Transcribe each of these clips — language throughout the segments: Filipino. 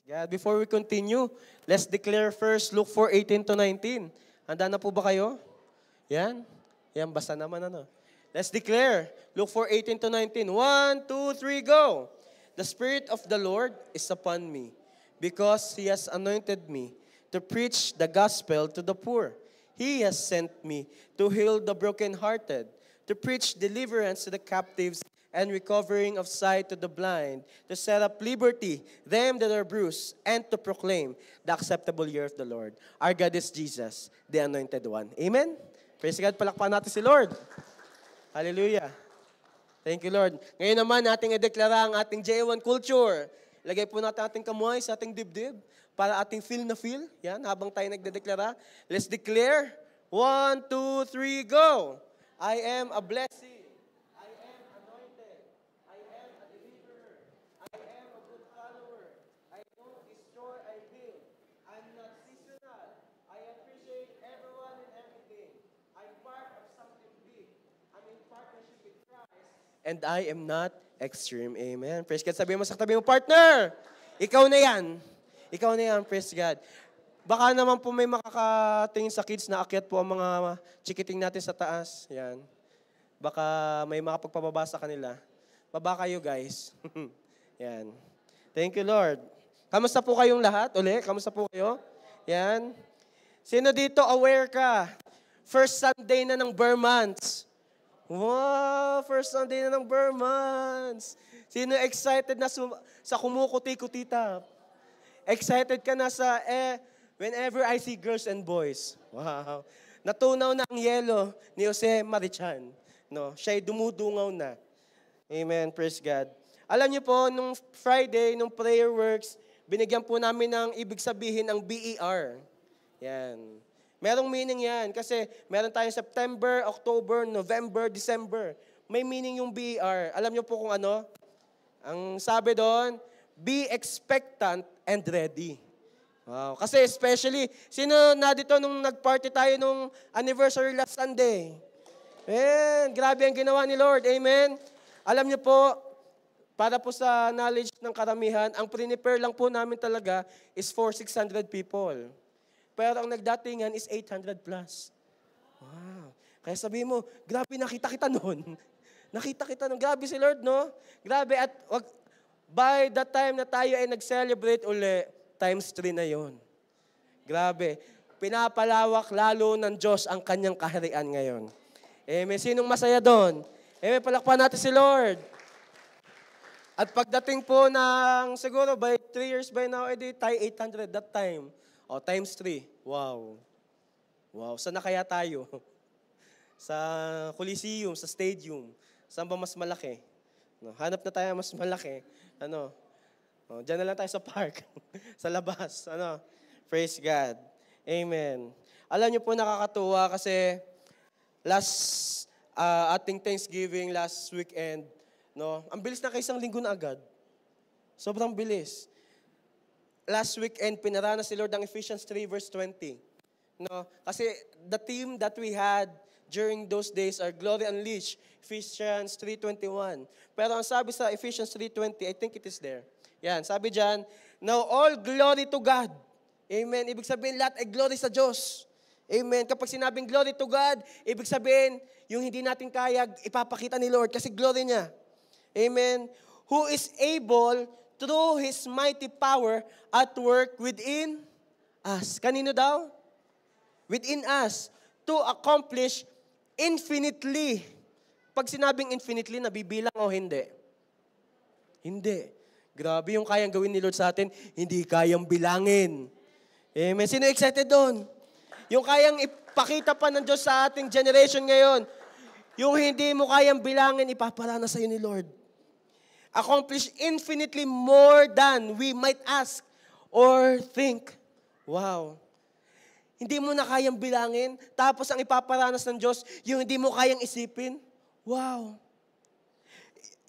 God, before we continue, let's declare first Luke 4:18 to 19. Handa na po ba kayo? Yan. Yan, basta naman ano. Let's declare Luke 4:18 to 19. 1, 2, 3, go! The Spirit of the Lord is upon me, because He has anointed me to preach the gospel to the poor. He has sent me to heal the brokenhearted, to preach deliverance to the captives and recovering of sight to the blind, to set up liberty them that are bruised, and to proclaim the acceptable year of the Lord. Our God is Jesus, the Anointed One. Amen? Praise God, palakpakan natin si Lord. Hallelujah. Thank you, Lord. Ngayon naman, ating ideklara ang ating J1 culture. Lagay po natin ating kamuhay sa ating dibdib para ating feel na feel. Yan, habang tayo nagdedeklara. Let's declare. 1, 2, 3, go! I am a blessing. And I am not extreme. Amen. Praise God. Sabihin mo sa katabi mo, partner, ikaw na yan. Ikaw na yan. Praise God. Baka naman po may makakatingin sa kids na akyat po ang mga chikiting natin sa taas. Yan. Baka may makapagpababa sa kanila. Baba kayo, guys. Yan. Thank you, Lord. Kamusta po kayong lahat? Uli, kamusta po kayo? Yan. Sino dito aware ka? First Sunday na ng Burr months. Wow, first Sunday na ng Burr months. Sino excited na sa kumukuti-kutita? Excited ka na sa whenever I see girls and boys. Wow. Natunaw na ang yelo ni Jose Marichan. No, siya'y dumudungaw na. Amen, praise God. Alam niyo po, nung Friday, nung prayer works, binigyan po namin ng ibig sabihin ang BER. Yan. Merong meaning yan kasi meron tayong September, October, November, December. May meaning yung BER. Alam niyo po kung ano? Ang sabi doon, be expectant and ready. Wow. Kasi especially, sino na dito nung nag-party tayo nung anniversary last Sunday? Amen. Grabe ang ginawa ni Lord. Amen. Alam niyo po, para po sa knowledge ng karamihan, ang prepare lang po namin talaga is for 600 people. Pero ang nagdatingan is 800 plus. Wow. Kaya sabihin mo, grabe nakita kita noon. Nakita kita noon. Grabe si Lord, no? Grabe. At by the time na tayo ay nag-celebrate uli, times 3 na yon. Grabe. Pinapalawak lalo ng Diyos ang kanyang kaharian ngayon. Amen. Sinong masaya doon? Amen. Palakpan natin si Lord. At pagdating po ng siguro by 3 years by now, edi tayo 800 that time. O, times 3. Wow. Wow. Saan na kaya tayo? Sa Coliseum, sa stadium. Saan ba mas malaki? No, hanap na tayo mas malaki. Ano? O, diyan na lang tayo sa park. Sa labas. Ano? Praise God. Amen. Alam niyo po nakakatuwa kasi last ating Thanksgiving last weekend, no? Ang bilis na isang linggo na agad. Sobrang bilis. Last weekend, pinaranas si Lord ang Ephesians 3 verse 20. No? Kasi the theme that we had during those days are Glory Unleashed, Ephesians 3:21. Pero ang sabi sa Ephesians 3:20, I think it is there. Yan, sabi dyan, now all glory to God. Amen. Ibig sabihin, lahat ay glory sa Diyos. Amen. Kapag sinabing glory to God, ibig sabihin, yung hindi natin kaya, ipapakita ni Lord kasi glory niya. Amen. Who is able through His mighty power at work within us. Kanino daw? Within us. To accomplish infinitely. Pag sinabing infinitely, nabibilang o hindi? Hindi. Grabe yung kayang gawin ni Lord sa atin, hindi kayang bilangin. Amen. Sino excited doon? Yung kayang ipakita pa ng Diyos sa ating generation ngayon, yung hindi mo kayang bilangin, ipaparana sa iyo ni Lord. Accomplish infinitely more than we might ask or think. Wow. Hindi mo na kayang bilangin, tapos ang ipaparanas ng Diyos, yung hindi mo kayang isipin. Wow.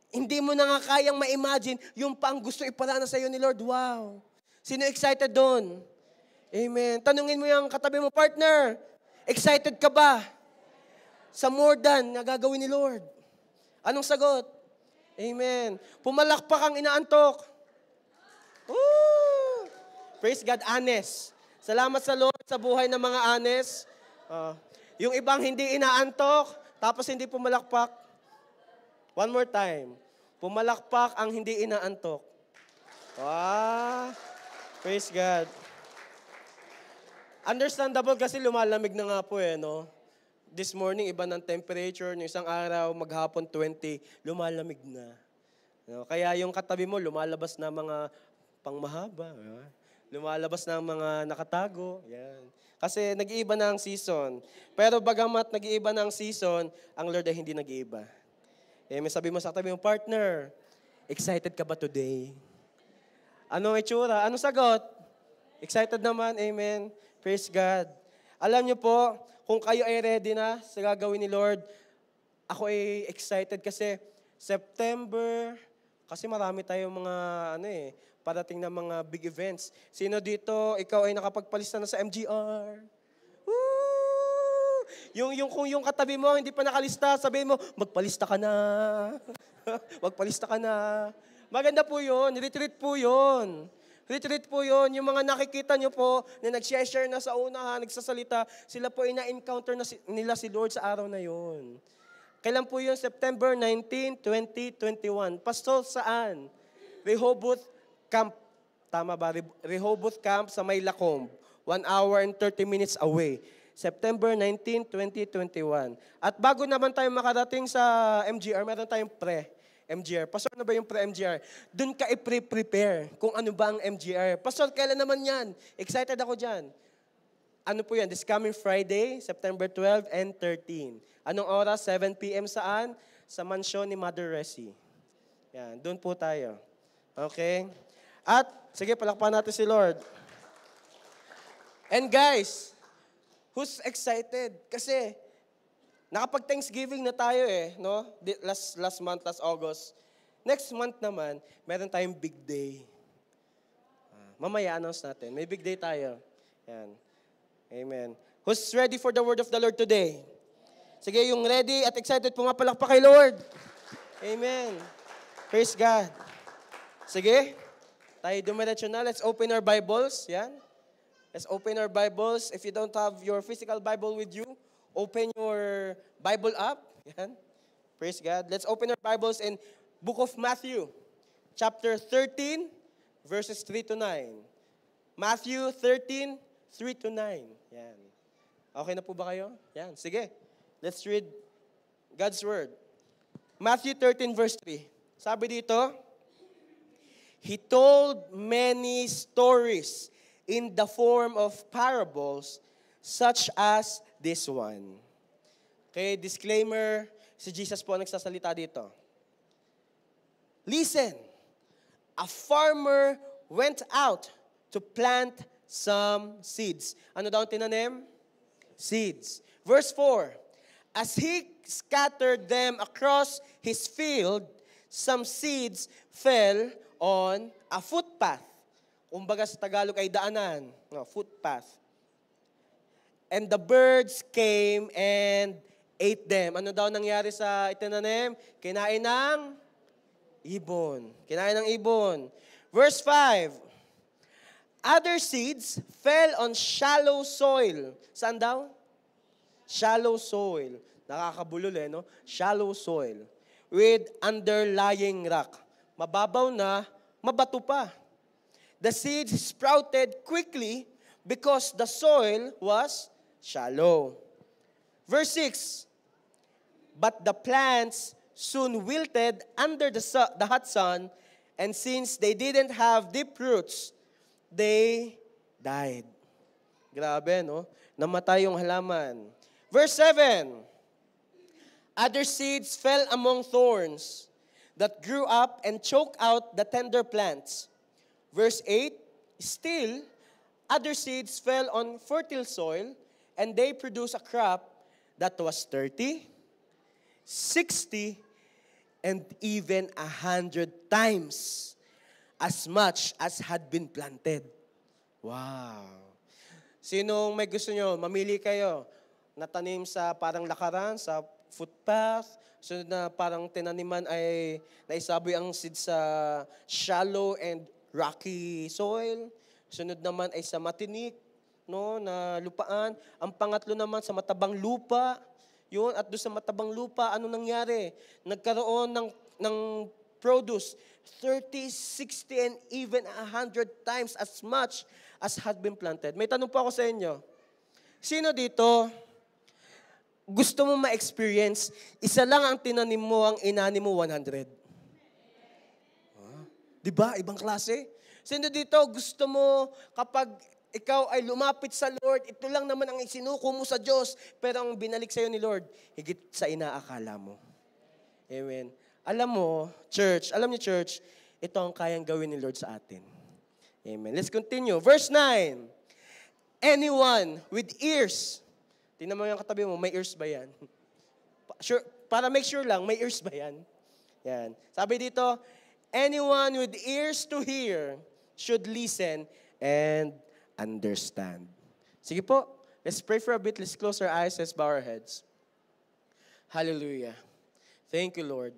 Hindi mo na nga kayang ma-imagine yung pang gusto iparanas sa iyo ni Lord. Wow. Sino excited doon? Amen. Tanungin mo yung katabi mo, partner, excited ka ba sa more than na gagawin ni Lord? Anong sagot? Amen. Pumalakpak ang inaantok. Woo! Praise God, honest. Salamat sa Lord sa buhay ng mga honest. Yung ibang hindi inaantok, tapos hindi pumalakpak. One more time. Pumalakpak ang hindi inaantok. Wow. Praise God. Understandable kasi lumalamig na nga po no? This morning, iba ng temperature. Yung isang araw, maghapon 20, lumalamig na. No? Kaya yung katabi mo, lumalabas na mga pangmahaba. Lumalabas na mga nakatago. Yan. Kasi nag-iiba na ang season. Pero bagamat nag-iiba na ang season, ang Lord ay hindi nag-iiba. May sabi mo sa katabi mo, partner, excited ka ba today? Anong itsura? Anong sagot? Excited naman, amen. Praise God. Alam niyo po, kung kayo ay ready na sa gagawin ni Lord, ako ay excited kasi September, kasi marami tayong mga, parating na mga big events. Sino dito, ikaw ay nakapagpalista na sa MGR? Woo! Kung yung katabi mo, hindi pa nakalista, sabihin mo, magpalista ka na. Magpalista ka na. Maganda po yun. Retreat po yun. Retreat po yun. Yung mga nakikita nyo po na nag-share na sa unahan, nagsasalita, sila po ay na-encounter nila si Lord sa araw na yun. Kailan po yun? September 19, 2021. Pastor, saan? Rehoboth Camp. Tama ba? Rehoboth Camp sa May Lacombe. 1 hour and 30 minutes away. September 19, 2021. At bago naman tayo makarating sa MGR, meron tayong MGR. Pastor, ano ba yung pre-MGR? Doon ka i-prepare kung ano ba ang MGR. Pastor, kailan naman yan? Excited ako dyan. Ano po yan? This coming Friday, September 12 and 13. Anong oras? 7 p.m. saan? Sa mansyon ni Mother Resi. Yan, doon po tayo. Okay? At, sige, palakpakan natin si Lord. And guys, who's excited? Kasi, nakapag-Thanksgiving na tayo no? Last month, last August. Next month naman, meron tayong big day. Mamaya announce natin. May big day tayo. Yan. Amen. Who's ready for the word of the Lord today? Sige, yung ready at excited, pumapalakpak kay Lord. Amen. Praise God. Sige, tayo dumiretso na. Let's open our Bibles. Yan. Let's open our Bibles. If you don't have your physical Bible with you, open your Bible app. Yan. Praise God. Let's open our Bibles in Book of Matthew, chapter 13, verses 3 to 9. Matthew 13, 3 to 9. Yan. Okay na po ba kayo? Yan. Sige. Let's read God's Word. Matthew 13, verse 3. Sabi dito, He told many stories in the form of parables, such as this one. Okay, disclaimer, si Jesus po ang nagsasalita dito. Listen, a farmer went out to plant some seeds. Ano daw ang tinanim? Seeds. Verse 4, as he scattered them across his field, some seeds fell on a footpath. Kumbaga sa Tagalog ay daanan. No, footpath. And the birds came and ate them. Ano daw nangyari sa itinanim? Kinain ng ibon. Kinain ng ibon. Verse 5. Other seeds fell on shallow soil. Saan daw? Shallow soil. Nakakabulol no? Shallow soil. With underlying rock. Mababaw na, mabato pa. The seeds sprouted quickly because the soil was shallow. Verse 6, but the plants soon wilted under the hot sun, and since they didn't have deep roots, they died. Grabe, no? Namatay yung halaman. Verse 7, other seeds fell among thorns that grew up and choked out the tender plants. Verse 8, still, other seeds fell on fertile soil, and they produced a crop that was 30, 60, and even 100 times as much as had been planted. Wow! Sinong may gusto nyo? Mamili kayo. Natanim sa parang lakaran, sa footpath, sunod na parang tinaniman ay naisaboy ang seed sa shallow and rocky soil. Sunod naman ay sa matinik, no, na lupaan. Ang pangatlo naman sa matabang lupa. Yun, at doon sa matabang lupa, ano nangyari? Nagkaroon ng produce 30, 60, and even 100 times as much as had been planted. May tanong po ako sa inyo. Sino dito gusto mo ma-experience, isa lang ang tinanim mo, ang inanim mo 100? Di ba? Ibang klase. Sino dito gusto mo kapag ikaw ay lumapit sa Lord, ito lang naman ang isinuko mo sa Diyos, pero ang binalik sa iyo ni Lord, higit sa inaakala mo. Amen. Alam mo, church, ito ang kayang gawin ni Lord sa atin. Amen. Let's continue. Verse 9. Anyone with ears. Tingnan mo yung katabi mo, may ears ba yan? Sure, para make sure lang, may ears ba yan? Yan. Sabi dito, anyone with ears to hear should listen and understand. Sige po, let's pray for a bit. Let's close our eyes. Let's bow our heads. Hallelujah. Thank you, Lord.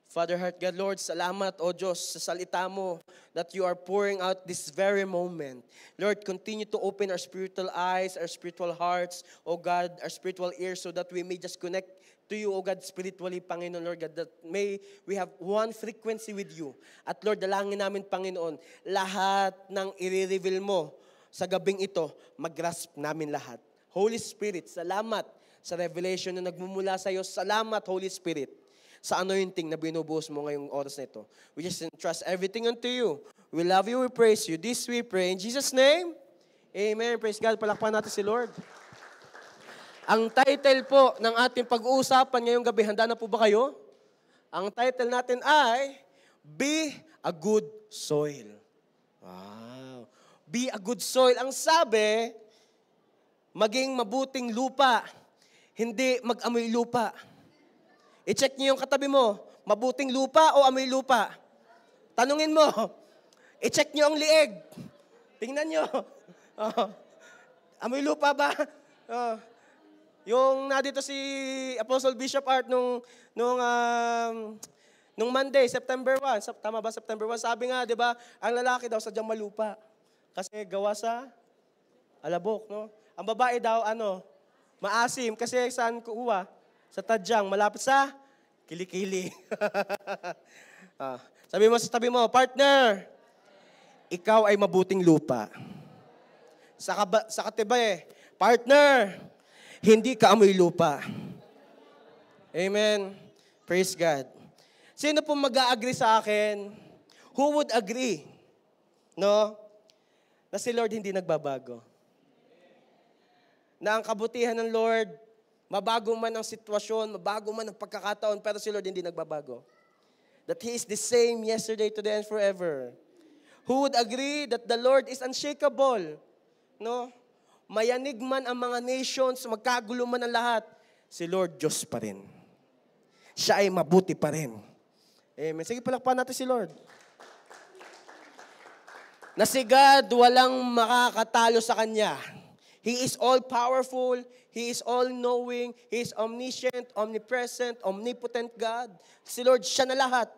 Father, heart, God, Lord, salamat, O Diyos, sa salita mo that you are pouring out this very moment. Lord, continue to open our spiritual eyes, our spiritual hearts, O God, our spiritual ears, so that we may just connect to you, O God, spiritually, Panginoon, Lord God, that may we have one frequency with you. At Lord, dalangin namin, Panginoon, lahat ng i-reveal mo sa gabing ito, mag-grasp namin lahat. Holy Spirit, salamat sa revelation na nagmumula sa iyo. Salamat, Holy Spirit, sa anointing na binubuhos mo ngayong oras na ito. We just entrust everything unto you. We love you, we praise you. This we pray in Jesus' name. Amen. Praise God. Palakpakan natin si Lord. Ang title po ng ating pag-uusapan ngayong gabi, handa na po ba kayo? Ang title natin ay, Be a Good Soil. Wow. Be a good soil. Ang sabi, maging mabuting lupa, hindi mag-amoy lupa. I-check niyo yung katabi mo, mabuting lupa o amoy lupa? Tanungin mo, i-check niyo ang lieg. Tingnan niyo. Amoy lupa ba? Yung nandito si Apostle Bishop Art nung Monday, September 1. Tama ba, September 1? Sabi nga, di ba, ang lalaki daw sadyang malupa. Kasi gawa sa alabok, no? Ang babae daw, maasim. Kasi saan kuha? Sa tadyang, malapit sa kilikili. Sabi mo sa tabi mo, partner, ikaw ay mabuting lupa. Sa katibay, partner, hindi ka amoy lupa. Amen. Praise God. Sino po mag-a-agree sa akin? Who would agree? No? Na si Lord hindi nagbabago. Na ang kabutihan ng Lord, mabago man ang sitwasyon, mabago man ang pagkakataon, pero si Lord hindi nagbabago. That He is the same yesterday, today, and forever. Who would agree that the Lord is unshakable? No? Mayanig man ang mga nations, magkagulo man ang lahat, si Lord Diyos pa rin. Siya ay mabuti pa rin. Amen. Sige, palakpakan natin si Lord. Na si God, walang makakatalo sa Kanya. He is all-powerful. He is all-knowing. He is omniscient, omnipresent, omnipotent God. Si Lord, siya na lahat.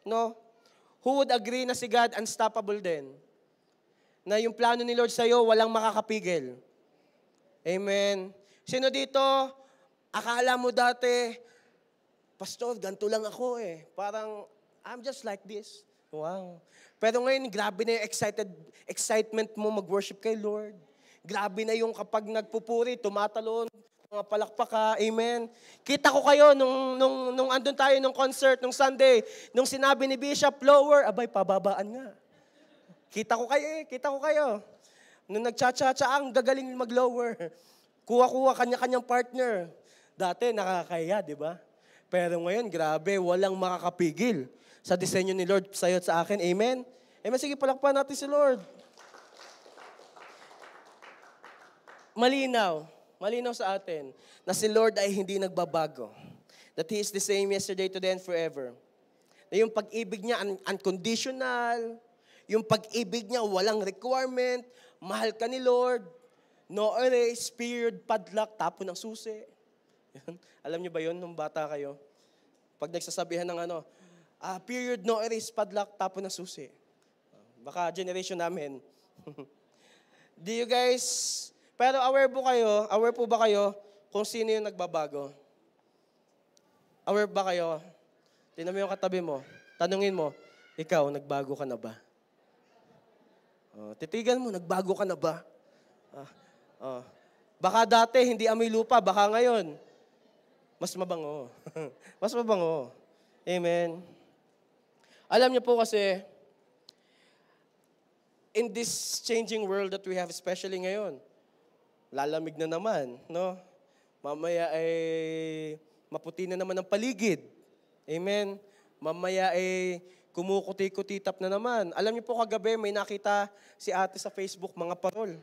No? Who would agree na si God unstoppable din? Na yung plano ni Lord sa'yo, walang makakapigil. Amen. Sino dito, akala mo dati, Pastor, ganito lang ako eh. Parang, I'm just like this. Wow. Pero ngayon, grabe na yung excitement mo mag-worship kay Lord. Grabe na yung kapag nagpupuri, tumatalon, mga palakpak ka, amen. Kita ko kayo nung andun tayo nung concert, nung Sunday, nung sinabi ni Bishop, lower, abay, pababaan nga. Kita ko kayo. Nung nagcha-cha-cha, ang gagaling mag-lower. Kuha-kuha, kanya-kanyang partner. Dati, nakakaya, di ba? Pero ngayon, grabe, walang makakapigil sa disenyo ni Lord sa'yo at sa akin, amen? Amen, sige, palakpakan natin si Lord. Malinaw sa atin na si Lord ay hindi nagbabago. That He is the same yesterday, today, and forever. Na yung pag-ibig niya unconditional, yung pag-ibig niya walang requirement, mahal ka ni Lord, no erase, period, padlock, tapon ng susi. Alam niyo ba yun nung bata kayo? Pag nagsasabihan ng period, no erase, padlock, tapon ng susi. Baka generation namin. Do you guys, pero aware po ba kayo kung sino yung nagbabago? Aware ba kayo? Tingnan mo yung katabi mo. Tanungin mo, ikaw, nagbago ka na ba? Titigan mo, nagbago ka na ba? Baka dati, hindi amoy lupa. Baka ngayon, mas mabango. Mas mabango. Amen. Alam niyo po kasi, in this changing world that we have, especially ngayon, lalamig na naman, no? Mamaya ay maputi na naman ang paligid. Amen. Mamaya ay kumukuti-kutitap na naman. Alam niyo po kagabi, may nakita si ate sa Facebook, mga parol.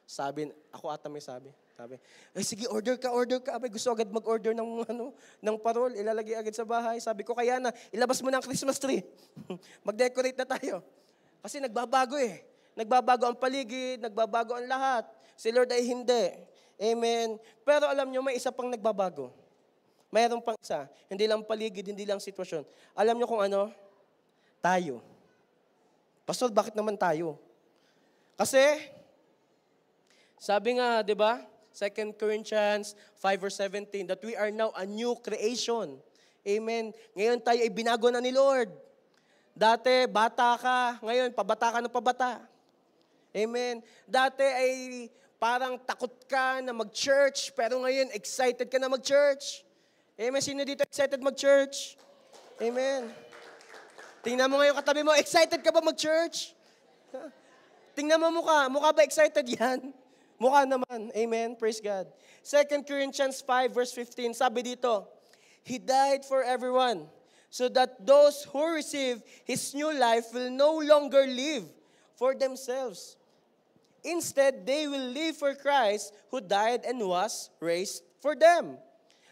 Sabi, ako ata may sabi. Ay sige, order ka. Abay, gusto agad mag-order ng parol. Ilalagay agad sa bahay. Sabi ko, kaya na, ilabas mo na ang Christmas tree. Mag-decorate na tayo. Kasi nagbabago eh. Nagbabago ang paligid, nagbabago ang lahat. Si Lord ay hindi. Amen. Pero alam nyo, may isa pang nagbabago. Mayroon pang isa. Hindi lang paligid, hindi lang sitwasyon. Alam nyo kung ano? Tayo. Pastor, bakit naman tayo? Kasi, sabi nga, di ba? 2 Corinthians 5:17, that we are now a new creation. Amen. Ngayon tayo ay binago na ni Lord. Dati, bata ka. Ngayon, pabata ka ng pabata. Amen. Dati ay parang takot ka na mag-church, pero ngayon, excited ka na mag-church. Amen. Sino dito excited mag-church? Amen. Tingnan mo ngayon katabi mo, excited ka ba mag-church? Tingnan mo mukha. Mukha ba excited yan? Mukha naman. Amen. Praise God. 2 Corinthians 5:15, sabi dito, He died for everyone, so that those who receive His new life will no longer live for themselves. Instead, they will live for Christ who died and was raised for them.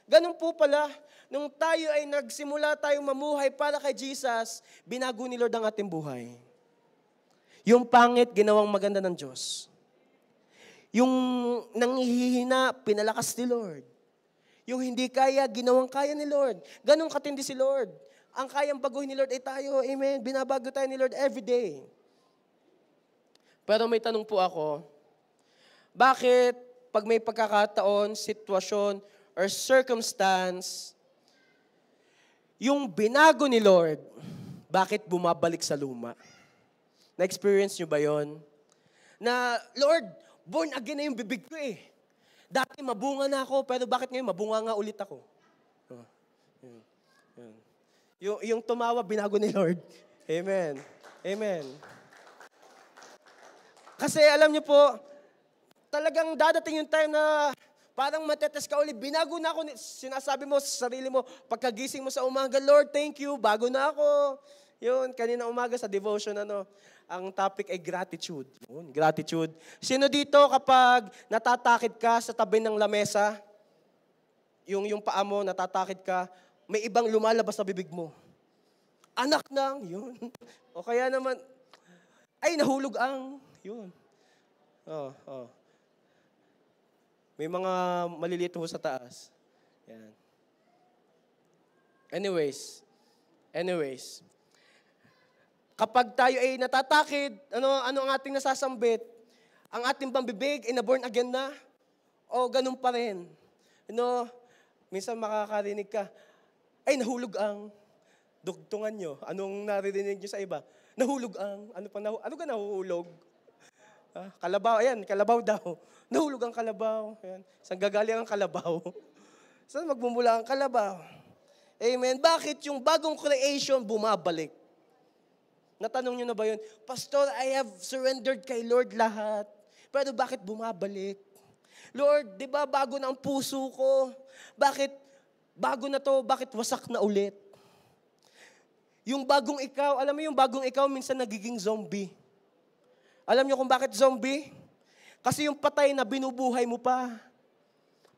Ganun po pala, nung tayo ay nagsimula tayong mamuhay para kay Jesus, binago ni Lord ang ating buhay. Yung pangit, ginawang maganda ng Diyos. Yung nanghihina, pinalakas ni Lord. Yung hindi kaya, ginawang kaya ni Lord. Ganun katindi si Lord. Ang kayang baguhin ni Lord ay tayo. Amen. Binabago tayo ni Lord every day. Pero may tanong po ako, bakit pag may pagkakataon, sitwasyon, or circumstance, yung binago ni Lord, bakit bumabalik sa luma? Na-experience nyo ba yon? Na, Lord, born again na yung bibig ko eh. Dati mabunga na ako, pero bakit ngayon mabunga nga ulit ako? Yung tumawa, binago ni Lord. Amen. Amen. Kasi alam niyo po, talagang dadating yung time na parang matetes ka ulit. Binago na ako. Sinasabi mo sa sarili mo, pagkagising mo sa umaga, Lord, thank you, bago na ako. Yun, kanina umaga sa devotion, ang topic ay gratitude. Yun, gratitude. Sino dito kapag natatakid ka sa tabi ng lamesa, yung paa mo, natatakid ka, may ibang lumalabas sa bibig mo. Anak ng, yun. O kaya naman, ay nahulog ang, yun. May mga malilito sa taas. Yan. Anyways, kapag tayo ay natatakid, ano ang ating nasasambit? Ang ating pambibig ay na-born again na? O ganun pa rin? Minsan makakarinig ka, ay nahulog ang dugtungan nyo. Anong naririnig nyo sa iba? Nahulog ang, ano ka nahuhulog? Kalabaw, ayan, kalabaw daw. Nahulog ang kalabaw. Ayan. Saan gagaling ang kalabaw? Saan magmumula ang kalabaw? Amen. Bakit yung bagong creation bumabalik? Natanong nyo na ba yun? Pastor, I have surrendered kay Lord lahat. Pero bakit bumabalik? Lord, di ba bago na ang puso ko? Bakit bago na to? Bakit wasak na ulit? Yung bagong ikaw, alam mo yung bagong ikaw minsan nagiging zombie. Alam nyo kung bakit zombie? Kasi yung patay na binubuhay mo pa.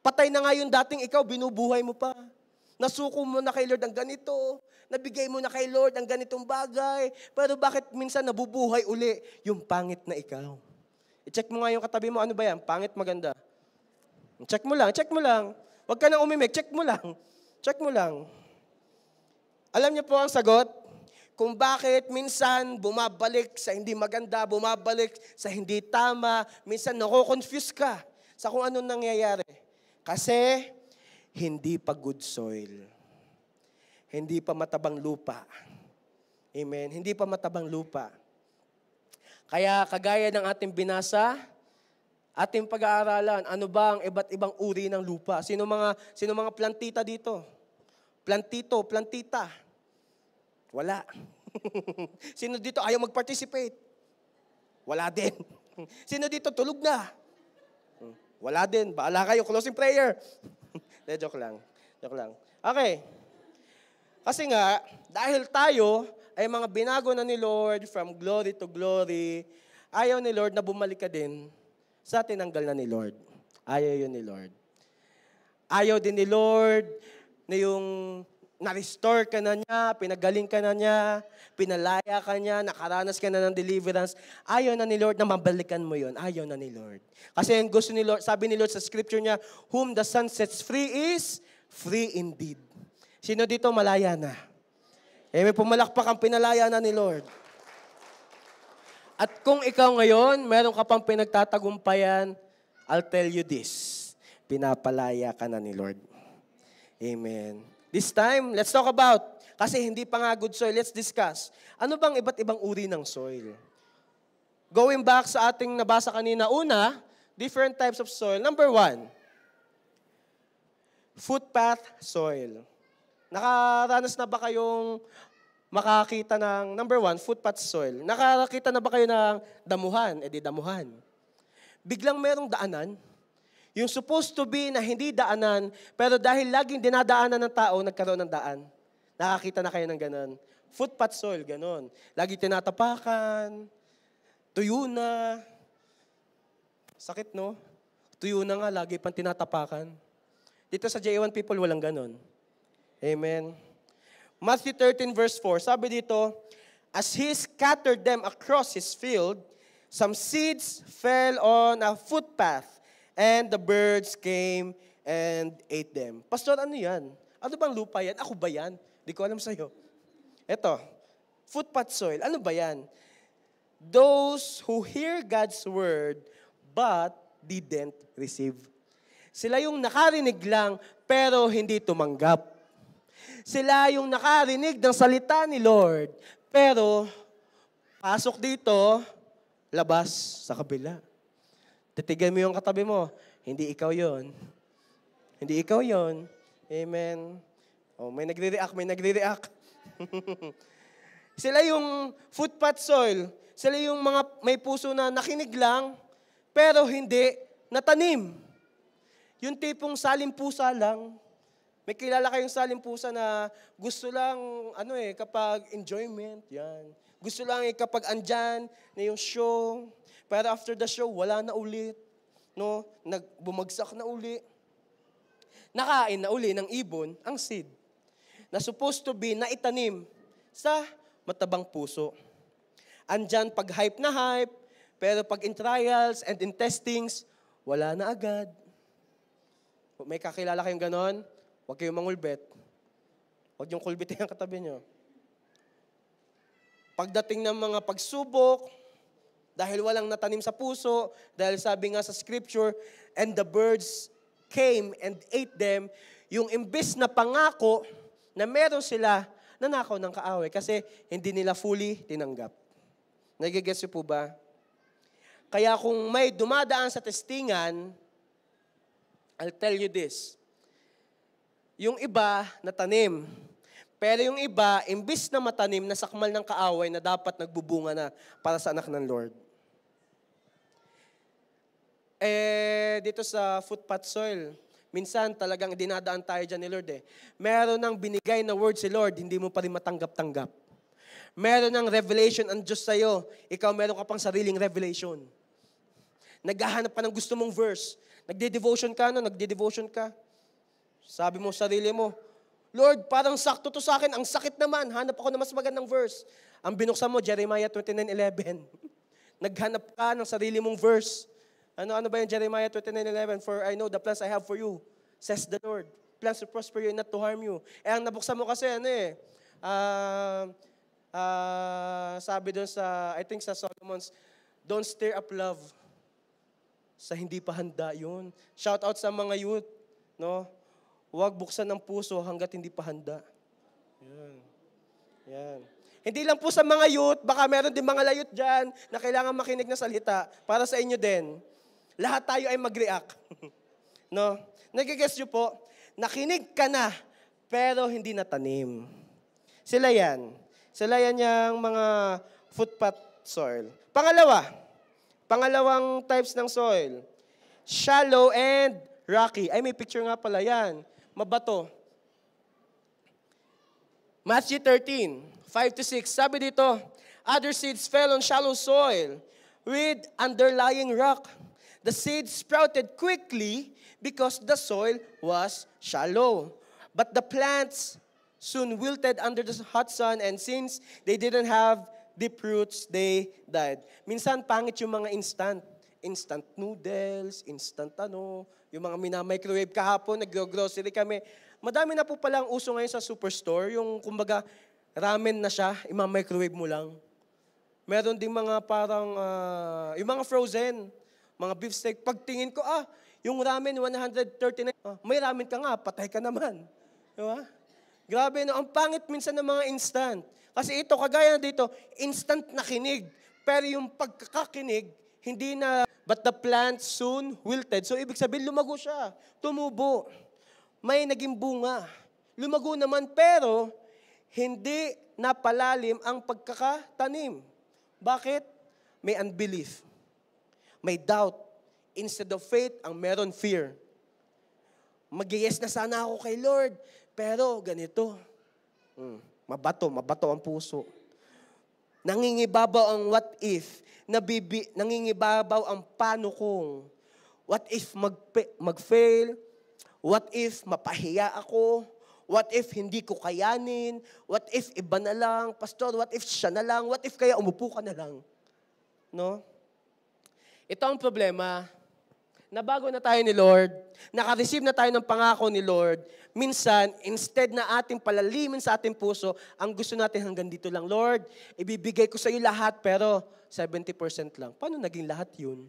Patay na nga yung dating ikaw, binubuhay mo pa. Nasuko mo na kay Lord ang ganito. Nabigay mo na kay Lord ang ganitong bagay. Pero bakit minsan nabubuhay uli yung pangit na ikaw? I-check mo nga yung katabi mo, ano ba yan? Pangit, maganda. Check mo lang. Huwag ka nang umimik, check mo lang. Alam niyo po ang sagot? kung bakit minsan bumabalik sa hindi maganda, bumabalik sa hindi tama, minsan nako-confuse ka sa kung anong nangyayari. Kasi hindi pa good soil. Hindi pa matabang lupa. Amen. Hindi pa matabang lupa. Kaya kagaya ng ating binasa, ating pag-aaralan, ano ba ang iba't ibang uri ng lupa? Sino mga plantita dito? Plantita. Wala. Sino dito ayaw mag-participate? Wala din. Sino dito tulog na? Wala din. Baala kayo. Closing prayer. Joke lang. Okay. Kasi nga, dahil tayo ay mga binago na ni Lord from glory to glory, ayaw ni Lord na bumalik ka din sa tinanggal na ni Lord. Ayaw yun ni Lord. Ayaw din ni Lord na yung na-restore ka na niya, pinagaling ka na niya, pinalaya ka niya, nakaranas ka na ng deliverance. Ayaw na ni Lord na mabalikan mo yun. Ayaw na ni Lord. Kasi ang gusto ni Lord, sabi ni Lord sa scripture niya, whom the Son sets free is free indeed. Sino dito malaya na? May pumalakpak ang pinalaya na ni Lord. At kung ikaw ngayon, meron ka pang pinagtatagumpayan, I'll tell you this, pinapalaya ka na ni Lord. Amen. This time, let's talk about, kasi hindi pa nga good soil, let's discuss. Ano bang iba't ibang uri ng soil? Going back sa ating nabasa kanina, una, different types of soil. Number 1, footpath soil. Nakaranas na ba kayong makakita ng, number 1, footpath soil? Nakakita na ba kayo ng damuhan? Damuhan. Biglang merong daanan. Yung supposed to be na hindi daanan, pero dahil laging dinadaanan ng tao, nagkaroon ng daan. Nakakita na kayo ng ganon. Footpath soil, ganon. Lagi tinatapakan, tuyo na. Sakit, no? Tuyo na nga, lagi pang tinatapakan. Dito sa J1 people, walang ganon. Amen. Matthew 13 verse 4, sabi dito, as he scattered them across his field, some seeds fell on a footpath, and the birds came and ate them. Pastor, ano yan? Ano bang lupa yan? Ako ba yan? Di ko alam sa'yo. Ito, footpath soil. Ano ba yan? Those who hear God's word but didn't receive. Sila yung nakarinig lang pero hindi tumanggap. Sila yung nakarinig ng salita ni Lord pero pasok dito, labas sa kabila. Titigan mo yung katabi mo. Hindi ikaw yon. Hindi ikaw yon. Amen. Oh, may nagre-react. Sila yung footpath soil. Sila yung mga may puso na nakinig lang, pero hindi natanim. Yung tipong salimpusa lang. May kilala kayong salimpusa na gusto lang, kapag enjoyment, yan. Gusto lang kapag andyan na yung show. Pero after the show, wala na ulit. No? Bumagsak na uli. Nakain na uli ng ibon ang seed na supposed to be na itanim sa matabang puso. Andyan pag hype na hype, pero pag in trials and in testings, wala na agad. May kakilala kayong ganon? Huwag kayong mangulbet. Huwag yung kulbitin ang katabi nyo. Pagdating ng mga pagsubok, dahil walang natanim sa puso, dahil sabi nga sa scripture, and the birds came and ate them, yung imbis na pangako na meron sila, nanakaw ng kaaway kasi hindi nila fully tinanggap. Nagigets niyo po ba? Kaya kung may dumadaan sa testingan, I'll tell you this, yung iba natanim, pero yung iba, imbis na matanim, nasakmal ng kaaway na dapat nagbubunga na para sa anak ng Lord. Dito sa footpath soil, minsan talagang dinadaan tayo dyan ni Lord Meron ng binigay na word si Lord, hindi mo pa rin matanggap-tanggap. Meron ng revelation ang Diyos sa'yo, ikaw meron ka pang sariling revelation. Naghahanap ka ng gusto mong verse. Nagde-devotion ka. Sabi mo sa sarili mo, Lord, parang sakto to sa akin, ang sakit naman, hanap ako ng mas magandang verse. Ang binuksan mo, Jeremiah 29:11. Naghanap ka ng sarili mong verse. Ano ba yung Jeremiah 29:11? For I know the plans I have for you, says the Lord. Plans to prosper you and not to harm you. Ang nabuksan mo kasi, sabi doon sa, I think sa Solomon's, don't stir up love sa hindi pa handa yun. Shout out sa mga youth, no? Huwag buksan ang puso hanggat hindi pa handa. Yan. Yan. Hindi lang po sa mga youth, baka meron din mga layut dyan na kailangan makinig na salita para sa inyo din. Lahat tayo ay mag-react. No? Nagigess nyo po, nakinig ka na, pero hindi natanim. Sila yan. Sila yan yung mga footpath soil. Pangalawang types ng soil. Shallow and rocky. Ay, may picture nga pala yan. Mabato. Matthew 13, 5-6. Sabi dito, other seeds fell on shallow soil with underlying rock. The seeds sprouted quickly because the soil was shallow. But the plants soon wilted under the hot sun, and since they didn't have deep roots, they died. Minsan, pangit yung mga instant noodles, yung mga minamicrowave kahapon, nag-grocery kami. Madami na po palang uso ngayon sa superstore, yung kumbaga ramen na siya, ima-microwave mo lang. Meron ding mga parang, yung mga frozen, mga beef steak. Pagtingin ko, yung ramen 139, may ramen ka nga, patay ka naman. Diba? Grabe, no? Ang pangit minsan ng mga instant. Kasi ito, kagaya dito, instant na kinig. Pero yung pagkakakinig, hindi na, but the plant soon wilted. So, ibig sabihin, lumago siya. Tumubo. May naging bunga. Lumago naman, pero hindi napalalim ang pagkakatanim. Bakit? May unbelief. May doubt. Instead of faith, ang meron fear. Mag-yes na sana ako kay Lord. Pero ganito. Mabato ang puso. Nangingibabaw ang what if. Nangingibabaw ang paano kung. What if mag-fail? What if mapahiya ako? What if hindi ko kayanin? What if iba na lang? Pastor, what if siya na lang? What if kaya umupo ka na lang? No? Ito ang problema. Nabago na tayo ni Lord. Naka-receive na tayo ng pangako ni Lord. Minsan, instead na ating palalimin sa ating puso, ang gusto natin hanggang dito lang, Lord, ibibigay ko sa iyo lahat, pero 70% lang. Paano naging lahat yun?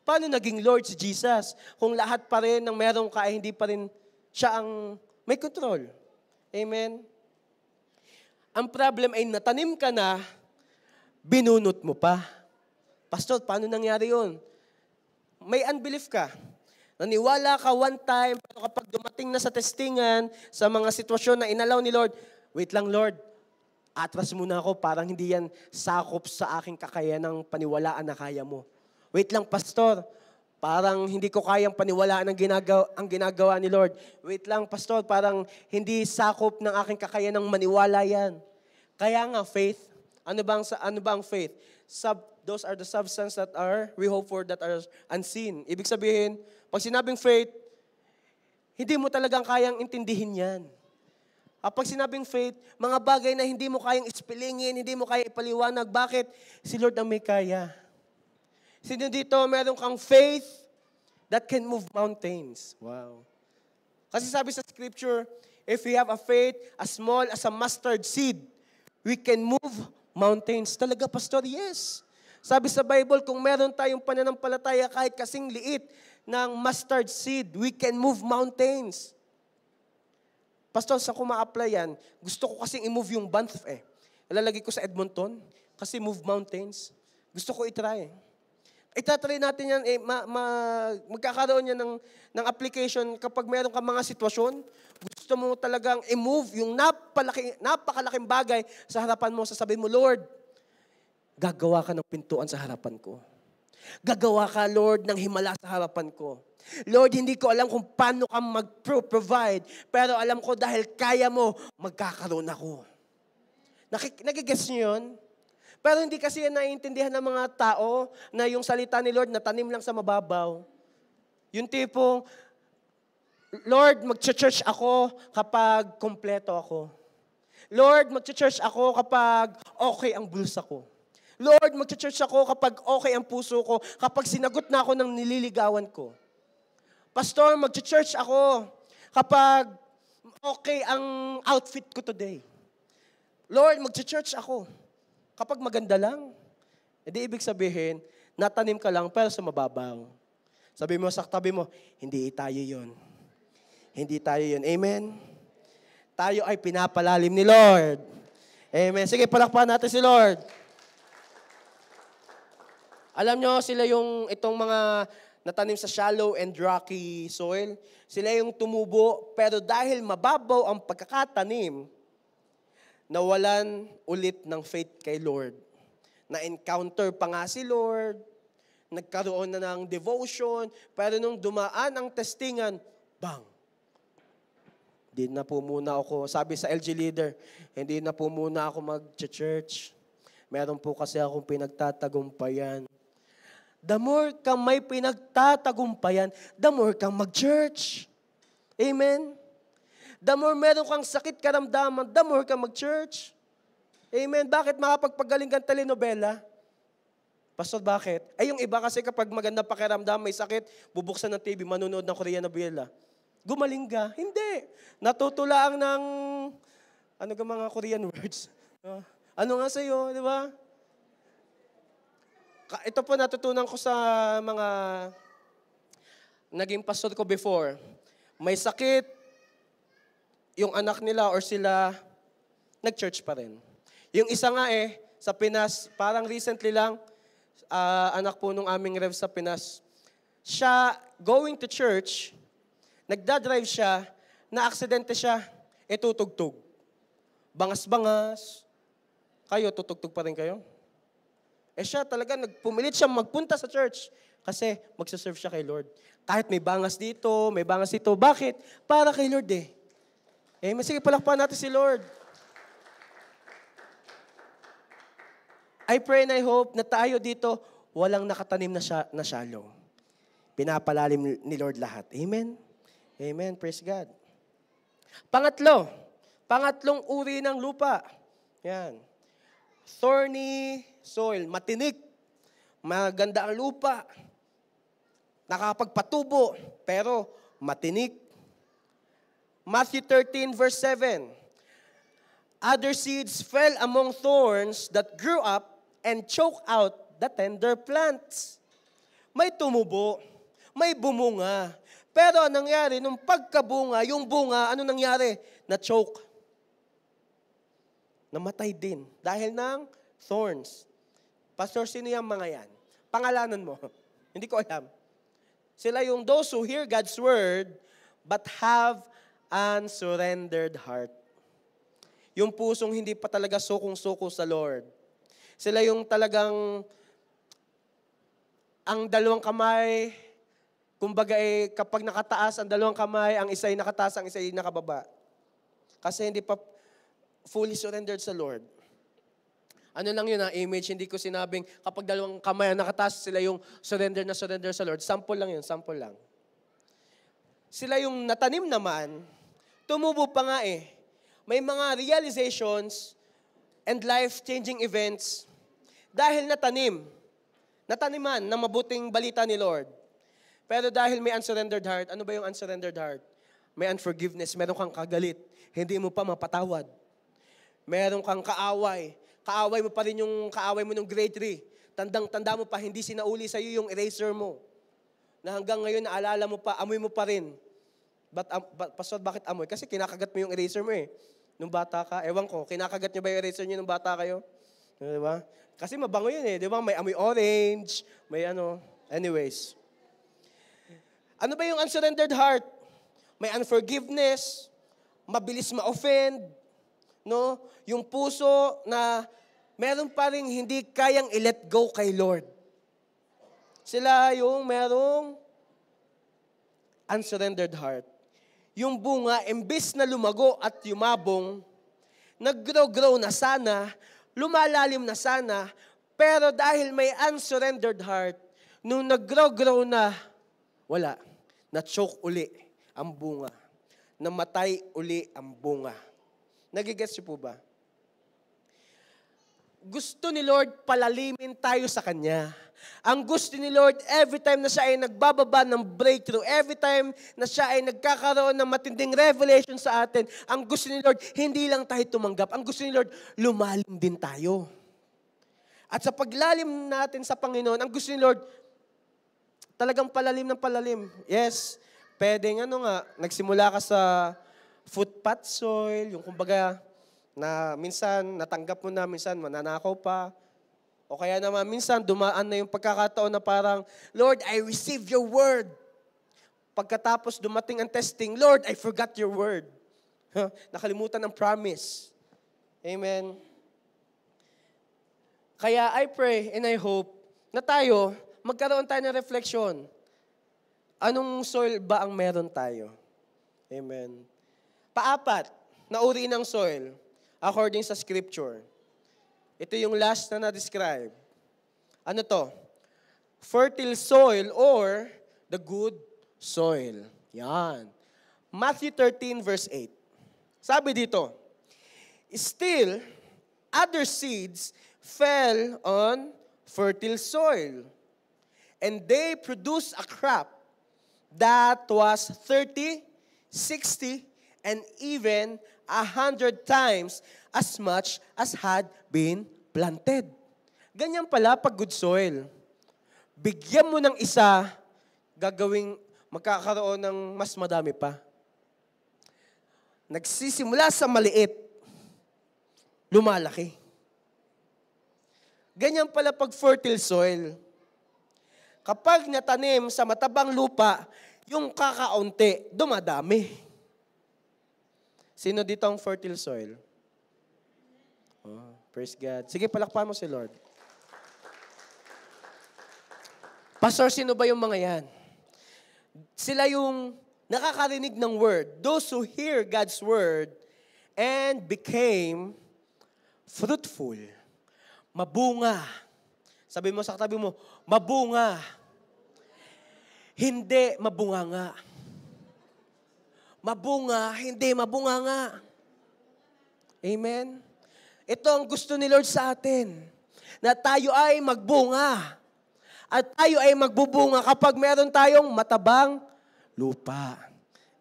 Paano naging Lord si Jesus? Kung lahat pa rin ng meron ka, ay hindi pa rin siya ang may control. Amen? Ang problem ay natanim ka na, binunot mo pa. Pastor, paano nangyari yun? May unbelief ka. Naniwala ka one time, pero kapag dumating na sa testingan, sa mga sitwasyon na inalaw ni Lord, wait lang Lord, atras muna ako, parang hindi yan sakop sa aking kakayanang paniwalaan na kaya mo. Wait lang Pastor, parang hindi ko kayang paniwalaan ang ginagawa ni Lord. Wait lang Pastor, parang hindi sakop ng aking kakayanang maniwala yan. Kaya nga faith, ano ba ang faith? Those are the substance that we hope for that are unseen. Ibig sabihin, pag sinabing faith, hindi mo talagang kayang intindihin yan. Pag sinabing faith, mga bagay na hindi mo kayang ispilingin, hindi mo kaya ipaliwanag. Bakit? Si Lord ang may kaya. Sino dito, meron kang faith that can move mountains. Wow. Kasi sabi sa scripture, if we have a faith as small as a mustard seed, we can move mountains. Talaga, Pastor? Yes. Sabi sa Bible, kung meron tayong pananampalataya kahit kasing liit ng mustard seed, we can move mountains. Pastor, sa ko ma-apply yan? Gusto ko kasing i-move yung Banff eh. Ilalagay ko sa Edmonton kasi move mountains. Gusto ko i-try. Itatry natin yan, magkakaroon yan ng application kapag meron ka mga sitwasyon, gusto mo talagang i-move yung napakalaking bagay sa harapan mo, sasabihin mo, Lord, gagawa ka ng pintuan sa harapan ko. Gagawa ka, Lord, ng himala sa harapan ko. Lord, hindi ko alam kung paano ka mag-provide, pero alam ko dahil kaya mo, magkakaroon ako. Nagigets niyo yun? Pero hindi kasi yan naiintindihan ng mga tao na yung salita ni Lord natanim lang sa mababaw. Yung tipong, Lord, mag-church ako kapag kompleto ako. Lord, mag-church ako kapag okay ang bulsa ko. Lord, mag-church ako kapag okay ang puso ko, kapag sinagot na ako ng nililigawan ko. Pastor, mag-church ako kapag okay ang outfit ko today. Lord, mag-church ako. Kapag maganda lang, hindi ibig sabihin, natanim ka lang pero sa mababaw. Sabi mo sa katabi mo, hindi tayo yun. Hindi tayo yun. Amen? Tayo ay pinapalalim ni Lord. Amen. Sige, palakpakan natin si Lord. Alam nyo, sila yung itong mga natanim sa shallow and rocky soil. Sila yung tumubo, pero dahil mababaw ang pagkakatanim, nawalan ulit ng faith kay Lord. Na-encounter pa nga si Lord, nagkaroon na ng devotion, pero nung dumaan ang testingan, bang! Hindi na po muna ako, sabi sa LG leader, hindi na po muna ako mag-church. Meron po kasi akong pinagtatagumpayan. The more kang may pinagtatagumpayan, the more kang mag-church. Amen? The more meron kang sakit karamdaman, the more kang mag-church. Amen? Bakit makapagpagaling kang telenovela? Pastor, bakit? Ay, yung iba kasi kapag maganda pakiramdam, may sakit, bubuksan ng TV, manunood ng Korean novela. Gumaling ka? Hindi. Natutulaang ng, ano ka mga Korean words? Ano nga sa'yo, di ba? Ito po natutunan ko sa mga naging pastor ko before. May sakit, yung anak nila or sila, nag-church pa rin. Yung isa nga sa Pinas, parang recently lang, anak po nung aming rev sa Pinas, siya going to church, nagdadrive siya, na-aksidente siya, tutugtog. Bangas-bangas. Kayo, tutugtog pa rin kayo? Siya talaga, pumilit siya magpunta sa church kasi magsaserve siya kay Lord. Kahit may bangas dito, may bangas dito. Bakit? Para kay Lord sige, palakpakan natin si Lord. I pray and I hope na tayo dito, walang nakatanim na shallow. Pinapalalim ni Lord lahat. Amen? Amen. Praise God. Pangatlong uri ng lupa. Yan. Thorny soil, matinik. Maganda ang lupa. Nakakapagpatubo, pero matinik. Matthew 13 verse 7. Other seeds fell among thorns that grew up and choked out the tender plants. May tumubo, may bumunga. Pero anong nangyari, nung pagkabunga, yung bunga, ano nangyari? Na-choke. Namatay din dahil ng thorns. Pastor, sino yung mga yan? Pangalanan mo. Hindi ko alam. Sila yung those who hear God's word but have unsurrendered heart. Yung pusong hindi pa talaga sukong-suko sa Lord. Sila yung talagang ang dalawang kamay, kumbaga kapag nakataas ang dalawang kamay, ang isa ay nakataas, ang isa ay nakababa. Kasi hindi pa fully surrendered sa Lord. Ano lang yun image, hindi ko sinabing kapag dalawang kamay ang nakataas, sila yung surrender sa Lord. Sample lang yun, sample lang. Sila yung natanim naman, tumubo pa nga May mga realizations and life-changing events dahil nataniman ng mabuting balita ni Lord. Pero dahil may unsurrendered heart, ano ba yung unsurrendered heart? May unforgiveness, meron kang kagalit, hindi mo pa mapatawad. Meron kang kaaway, kaaway mo pa rin yung kaaway mo nung grade 3. Tandang-tanda mo pa, hindi sinauli sa iyo yung eraser mo. Na hanggang ngayon, naalala mo pa, amoy mo pa rin. Pastor, bakit amoy? Kasi kinakagat mo yung eraser mo Nung bata ka, ewan ko, kinakagat nyo ba yung eraser nyo nung bata kayo? Diba? Kasi mabango yun Diba? May amoy orange, may Anyways. Ano ba yung unsurrendered heart? May unforgiveness, mabilis ma-offend, no? Yung puso na meron pa rin hindi kayang i-let go kay Lord. Sila yung merong unsurrendered heart. Yung bunga, imbis na lumago at yumabong, nag-grow na sana, lumalalim na sana, pero dahil may unsurrendered heart, nung nag-grow na, wala. Na-choke uli ang bunga. Namatay uli ang bunga. Nagigets niyo po ba? gusto ni Lord palalimin tayo sa Kanya. Ang gusto ni Lord, every time na siya ay nagbababa ng breakthrough, every time na siya ay nagkakaroon ng matinding revelation sa atin, ang gusto ni Lord, hindi lang tayo tumanggap. Ang gusto ni Lord, lumalim din tayo. At sa paglalim natin sa Panginoon, ang gusto ni Lord, talagang palalim ng palalim. Yes, pwedeng nagsimula ka sa footpath soil, yung kumbaga, na minsan natanggap mo na, minsan mananakaw pa. O kaya naman minsan dumaan na yung pagkakataon na parang, Lord, I receive your word. Pagkatapos dumating ang testing, Lord, I forgot your word. Nakalimutan ang promise. Amen. Kaya I pray and I hope na tayo, magkaroon tayo ng reflection. Anong soil ba ang meron tayo? Amen. Paapat na uri ng soil, according sa scripture. Ito yung last na na-describe. Ano to? Fertile soil or the good soil. Yan. Matthew 13 verse 8. Sabi dito, still, other seeds fell on fertile soil, and they produced a crop that was 30, 60, and even 100 times as much as had been planted. Ganyan pala pag good soil. Bigyan mo ng isa, magkakaroon ng mas madami pa. Nagsisimula sa maliit, lumalaki. Ganyan pala pag fertile soil. Kapag natanim sa matabang lupa, yung kakaunti, dumadami. Sino dito ang fertile soil? Oh, praise God. Sige, palakpakan mo si Lord. Pastor, sino ba yung mga yan? Sila yung nakakarinig ng word. Those who hear God's word and became fruitful. Mabunga. Sabi mo sa katabi mo, mabunga. Hindi mabunganga. Mabunga, hindi mabunganga. Amen? Ito ang gusto ni Lord sa atin. Na tayo ay magbunga. At tayo ay magbubunga kapag meron tayong matabang lupa.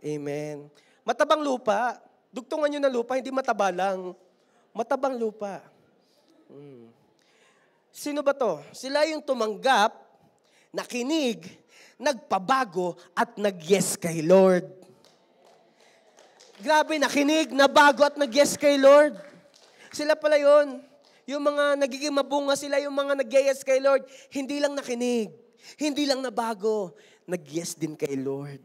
Amen. Matabang lupa, dugtungan nyo ng lupa, hindi mataba lang. Matabang lupa. Sino ba to? Sila yung tumanggap, nakinig, nagpabago, at nag-yes kay Lord. Grabe, nakinig, nabago, at nag-yes kay Lord. Sila pala yun. Yung mga nagiging mabunga, sila yung mga nag-yes kay Lord. Hindi lang nakinig, hindi lang nabago, nag-yes din kay Lord.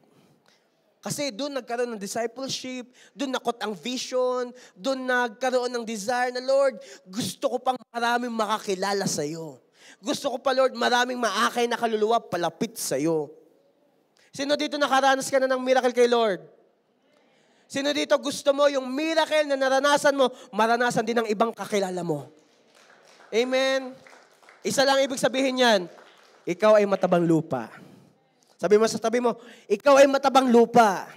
Kasi doon nagkaroon ng discipleship, doon nakot ang vision, doon nagkaroon ng desire na, Lord, gusto ko pang maraming makakilala sa'yo. Gusto ko pa, Lord, maraming maakay na kaluluwa palapit sa'yo. Sino dito nakaranas ka na ng miracle kay Lord? Sino dito gusto mo yung miracle na naranasan mo, maranasan din ng ibang kakilala mo? Amen? Isa lang ibig sabihin yan, ikaw ay matabang lupa. Sabi mo sa tabi mo, ikaw ay matabang lupa.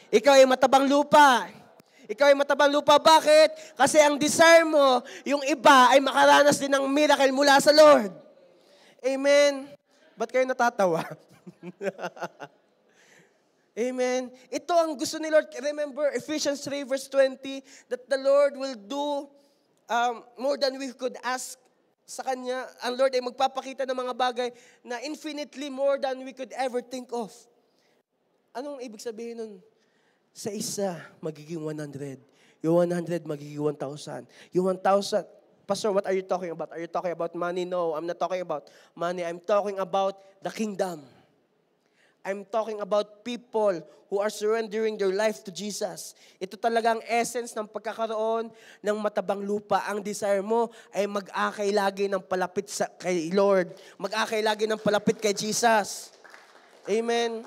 Ikaw ay matabang lupa. Ikaw ay matabang lupa. Bakit? Kasi ang desire mo, yung iba ay makaranas din ng miracle mula sa Lord. Amen? Ba't kayo natatawa? Amen. Ito ang gusto ni Lord. Remember, Ephesians 3 verse 20, that the Lord will do more than we could ask sa Kanya. Ang Lord ay magpapakita ng mga bagay na infinitely more than we could ever think of. Anong ibig sabihin nun? Sa isa, magiging 100. Yung 100, magiging 1,000. Yung 1,000, Pastor, what are you talking about? Are you talking about money? No, I'm not talking about money. I'm talking about the kingdom. I'm talking about people who are surrendering their life to Jesus. Ito talagang essence ng pagkakaroon ng matabang lupa. Ang desire mo ay mag-akay lagi ng palapit kay Lord. Mag-akay lagi ng palapit kay Jesus. Amen.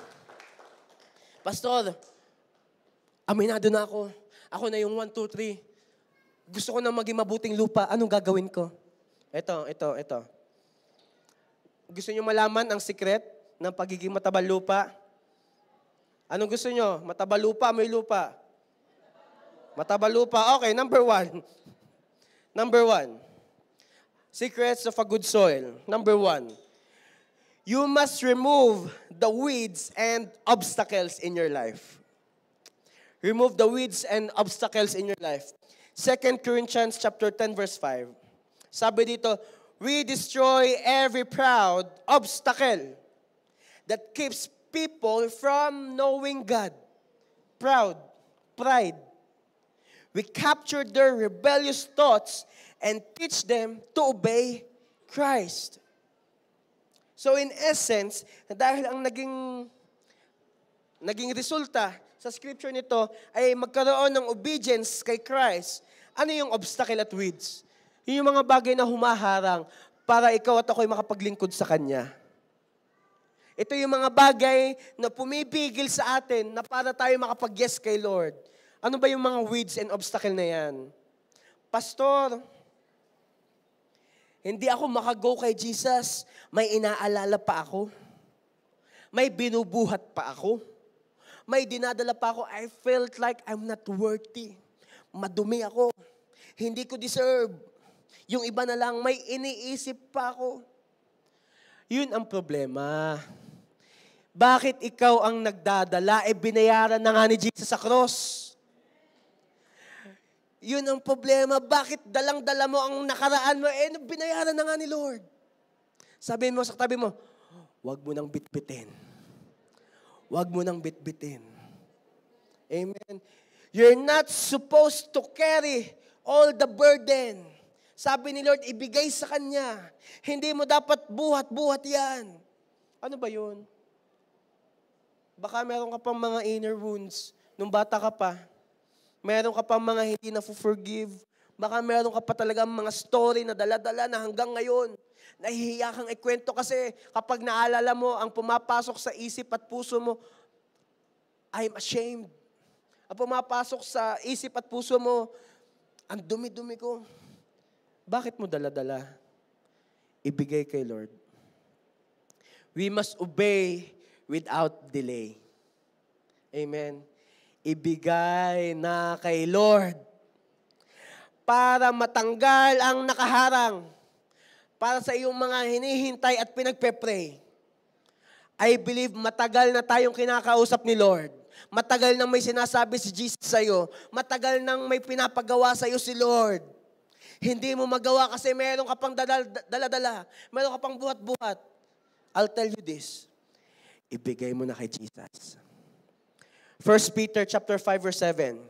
Pastor, aminado na ako. Ako na yung 1, 2, 3. Gusto ko na maging mabuting lupa. Anong gagawin ko? Ito. Gusto niyo malaman ang secret ng pagiging matabang lupa? Anong gusto nyo? Matabang lupa, may lupa? Matabang lupa. Okay, number 1. Number 1. Secrets of a good soil. Number 1, you must remove the weeds and obstacles in your life. Remove the weeds and obstacles in your life. 2 Corinthians chapter 10 verse 5. Sabi dito, we destroy every proud obstacle that keeps people from knowing God. Proud, pride. We capture their rebellious thoughts and teach them to obey Christ. So in essence, dahil ang naging resulta sa scripture nito ay magkaroon ng obedience kay Christ, ano yung obstacle at weeds? Yun yung mga bagay na humaharang para ikaw at ako'y makapaglingkod sa Kanya. Ito yung mga bagay na pumipigil sa atin na para tayo makapag-yes kay Lord. Ano ba yung mga weeds and obstacle na yan? Pastor, hindi ako makago kay Jesus. May inaalala pa ako. May binubuhat pa ako. May dinadala pa ako. I felt like I'm not worthy. Madumi ako. Hindi ko deserve. Yung iba na lang, may iniisip pa ako. Yun ang problema. Bakit ikaw ang nagdadala? Binayaran na nga ni Jesus sa cross. Yun ang problema. Bakit dalang-dala mo ang nakaraan mo? Binayaran na nga ni Lord. Sabihin mo sa katabi mo, huwag mo nang bitbitin. Huwag mo nang bitbitin. Amen. You're not supposed to carry all the burden. Sabi ni Lord, ibigay sa Kanya. Hindi mo dapat buhat-buhat yan. Ano ba yun? Baka meron ka pang mga inner wounds nung bata ka pa. Meron ka pang mga hindi na-forgive. Baka meron ka pa talaga mga story na dala-dala na hanggang ngayon. Nahihiya kang ikwento kasi kapag naalala mo ang pumapasok sa isip at puso mo, I'm ashamed. Ang pumapasok sa isip at puso mo, ang dumi-dumi ko. Bakit mo dala-dala? Ibigay kay Lord. We must obey without delay. Amen. Ibigay na kay Lord para matanggal ang nakaharang para sa iyong mga hinihintay at pinagpe-pray. I believe matagal na tayong kinakausap ni Lord. Matagal nang may sinasabi si Jesus sa iyo. Matagal nang may pinapagawa sa iyo si Lord. Hindi mo magawa kasi meron ka pang dala-dala. Meron ka pang buhat-buhat. I'll tell you this. Ibigay mo na kay Jesus. 1 Peter chapter 5 verse 7.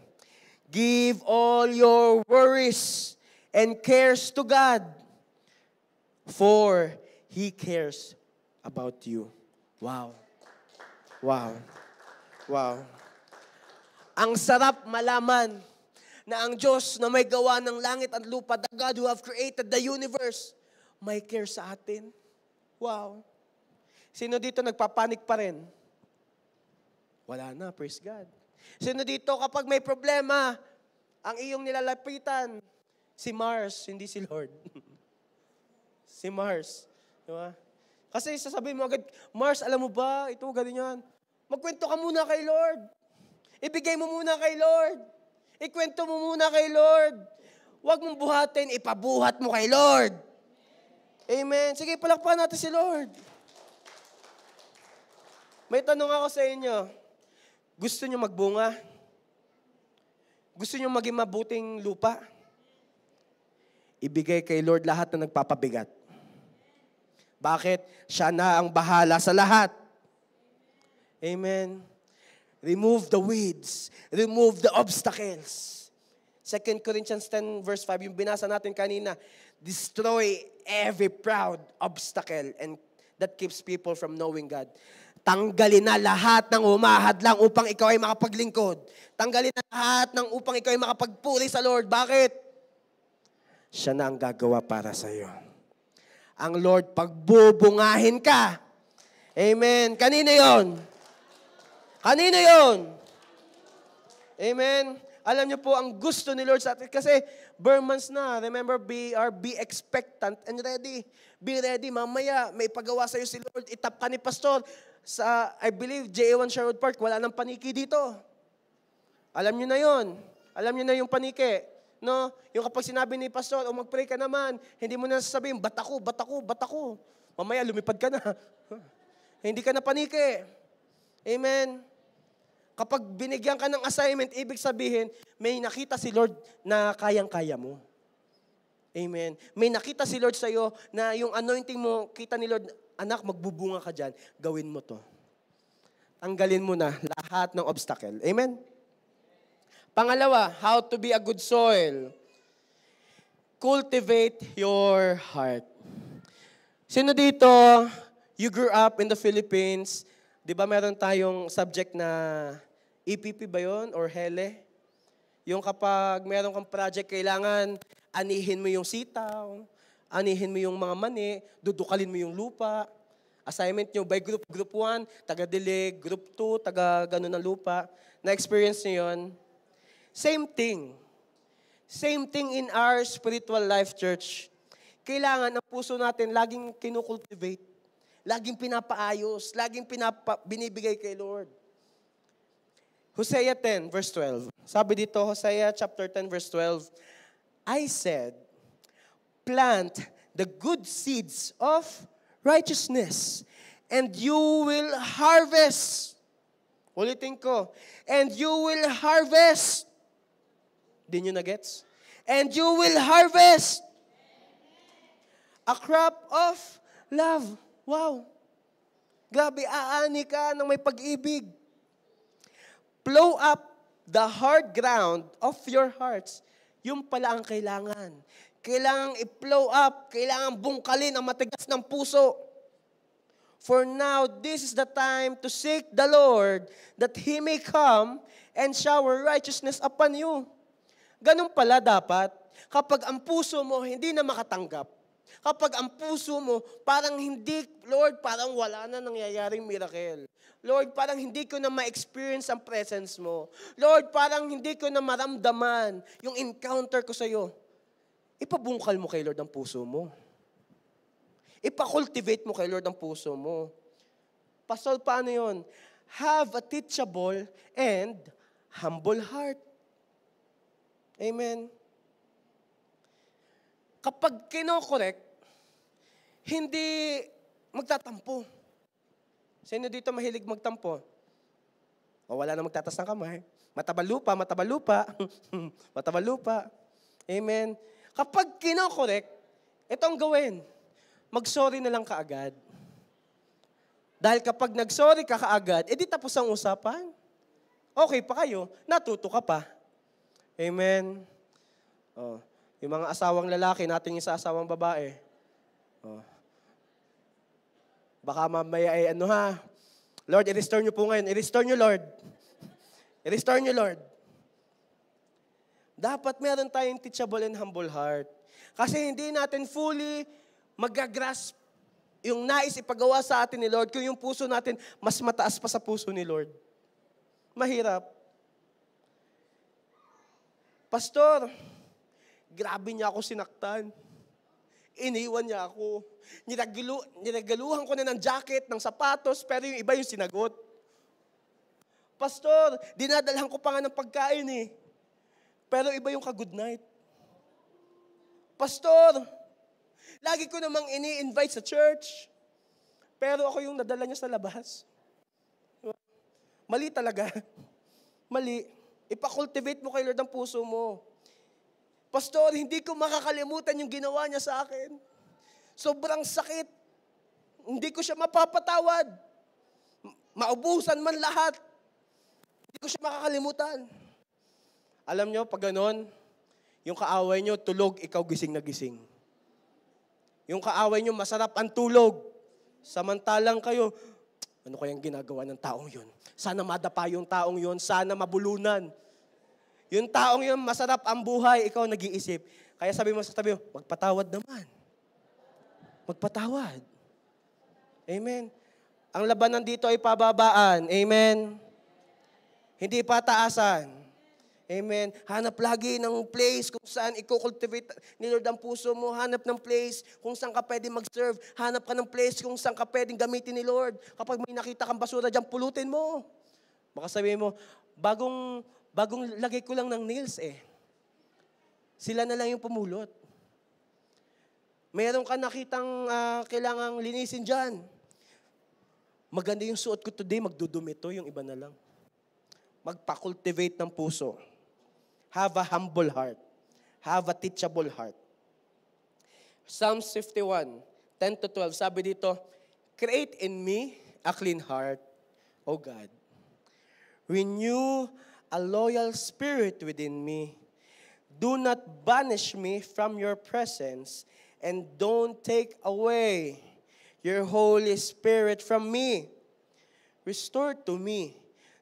Give all your worries and cares to God, for He cares about you. Wow. Wow. Wow. Ang sarap malaman na ang Diyos na may gawa ng langit at lupa, the God who have created the universe, may care sa atin. Wow. Sino dito nagpapanik pa rin? Wala na, praise God. Sino dito kapag may problema, ang iyong nilalapitan, si Mars, hindi si Lord. Si Mars. Diba? Kasi sasabihin mo agad, Mars, alam mo ba, ito, ganyan. Magkwento ka muna kay Lord. Ibigay mo muna kay Lord. Ikwento mo muna kay Lord. Huwag mong buhatin, ipabuhat mo kay Lord. Amen. Sige, palakpakan natin si Lord. May tanong ako sa inyo. Gusto nyo magbunga? Gusto nyo maging mabuting lupa? Ibigay kay Lord lahat na nagpapabigat. Bakit? Siya na ang bahala sa lahat. Amen. Remove the weeds. Remove the obstacles. 2 Corinthians 10 verse 5, yung binasa natin kanina, destroy every proud obstacle and that keeps people from knowing God. Tanggalin na lahat ng humahadlang upang ikaw ay makapaglingkod. Tanggalin na lahat ng upang ikaw ay makapagpuri sa Lord. Bakit? Siya na ang gagawa para sa iyo. Ang Lord, pagbubungahin ka. Amen. Kanino yon? Kanino yon? Amen. Alam niyo po, ang gusto ni Lord sa atin, kasi bare months na, remember, be expectant and ready. Be ready, mamaya, may pagawa sa iyo si Lord. Itap ka ni Pastor. Sa, I believe, J1 Sherwood Park, wala nang paniki dito. Alam niyo na yon. Alam niyo na yung paniki. No? Yung kapag sinabi ni pastor, mag-pray ka naman, hindi mo na sasabihin, ba't ako, ba't ako, ba't ako? Mamaya, lumipad ka na. Hindi ka na paniki. Amen? Kapag binigyan ka ng assignment, ibig sabihin, may nakita si Lord na kayang-kaya mo. Amen? May nakita si Lord sa'yo na yung anointing mo, kita ni Lord, anak, magbubunga ka dyan, gawin mo to. Tanggalin mo na lahat ng obstacle. Amen? Pangalawa, how to be a good soil. Cultivate your heart. Sino dito, you grew up in the Philippines, di ba meron tayong subject na EPP ba yun? Or HELE? Yung kapag meron kang project, kailangan anihin mo yung sitaw, anihin mo yung mga mani, dudukalin mo yung lupa. Assignment nyo by group 1, taga-dilig, group 2, taga-gano'n ng lupa. Na-experience nyo yun? Same thing. Same thing in our spiritual life, church. Kailangan ang puso natin laging kinukultivate, laging pinapaayos, laging binibigay kay Lord. Hosea 10, verse 12. Sabi dito, Hosea chapter 10, verse 12, I said, plant the good seeds of righteousness, and you will harvest. Ulitin ko, and you will harvest. Di nyo na-gets? And you will harvest a crop of love. Wow. Grabe, aani ka ng may pag-ibig. Plow up the hard ground of your hearts. Yung pala ang kailangan. Kailangan i-plow up, kailangan bungkalin ang matigas ng puso. For now, this is the time to seek the Lord, that He may come and shower righteousness upon you. Ganun pala dapat, kapag ang puso mo hindi na makatanggap, kapag ang puso mo parang hindi, Lord, parang wala na nangyayaring miracle. Lord, parang hindi ko na ma-experience ang presence mo. Lord, parang hindi ko na maramdaman yung encounter ko sa iyo. Ipabungkal mo kay Lord ang puso mo. Ipa-cultivate mo kay Lord ang puso mo. Pastor, paano yun? Have a teachable and humble heart. Amen. Kapag kinokorek, hindi magtatampo. Sino dito mahilig magtampo? O wala na magtatas ng kamay. Matabal lupa, matabal lupa. Matabal lupa. Amen. Kapag kinokorek, itong gawin. Mag-sorry na lang kaagad. Dahil kapag nag-sorry ka kaagad, edi tapos ang usapan. Okay pa kayo, natuto ka pa. Amen. Oh, yung mga asawang lalaki, natin yung sa asawang babae. Oh. Baka mamaya ay Lord, i-restore nyo po ngayon. I-restore nyo, Lord. I-restore nyo, Lord. Dapat meron tayong teachable and humble heart. Kasi hindi natin fully magagrasp yung nais ipagawa sa atin ni Lord kung yung puso natin mas mataas pa sa puso ni Lord. Mahirap. Pastor, grabe niya ako sinaktan. Iniwan niya ako. Niragaluhan ko na ng jacket, ng sapatos, pero yung iba yung sinagot. Pastor, dinadalhan ko pa nga ng pagkain eh. Pero iba yung ka-good night. Pastor, lagi ko namang ini-invite sa church. Pero ako yung nadala niya sa labas. Mali talaga. Mali. Ipa-cultivate mo kay Lord ang puso mo. Pastor, hindi ko makakalimutan yung ginawa niya sa akin. Sobrang sakit. Hindi ko siya mapapatawad. Maubusan man lahat. Hindi ko siya makakalimutan. Alam nyo, pag ganon, yung kaaway nyo, tulog, ikaw gising na gising. Yung kaaway nyo, masarap ang tulog. Samantalang kayo, ano kayang ginagawa ng taong yun? Sana madapa yung taong yun, sana mabulunan. Yung taong yun, masarap ang buhay, ikaw nag-iisip. Kaya sabi mo sa tabi mo, magpatawad naman. Magpatawad. Amen. Ang labanan dito ay pababaan. Amen. Hindi pataasan. Amen. Hanap lagi ng place kung saan i-cultivate ni Lord ang puso mo. Hanap ng place kung saan ka pwede mag-serve. Hanap ka ng place kung saan ka pwedeng gamitin ni Lord. Kapag may nakita kang basura dyan, pulutin mo. Baka sabihin mo, bagong lagay ko lang ng nails eh. Sila na lang yung pumulot. Mayroon ka nakitang kailangang linisin dyan. Maganda yung suot ko today, magdudumi to, yung iba na lang. Magpa-cultivate ng puso. Have a humble heart. Have a teachable heart. Psalms 51, 10-12, sabi dito, create in me a clean heart, O God. Renew a loyal spirit within me. Do not banish me from your presence, and don't take away your Holy Spirit from me. Restore to me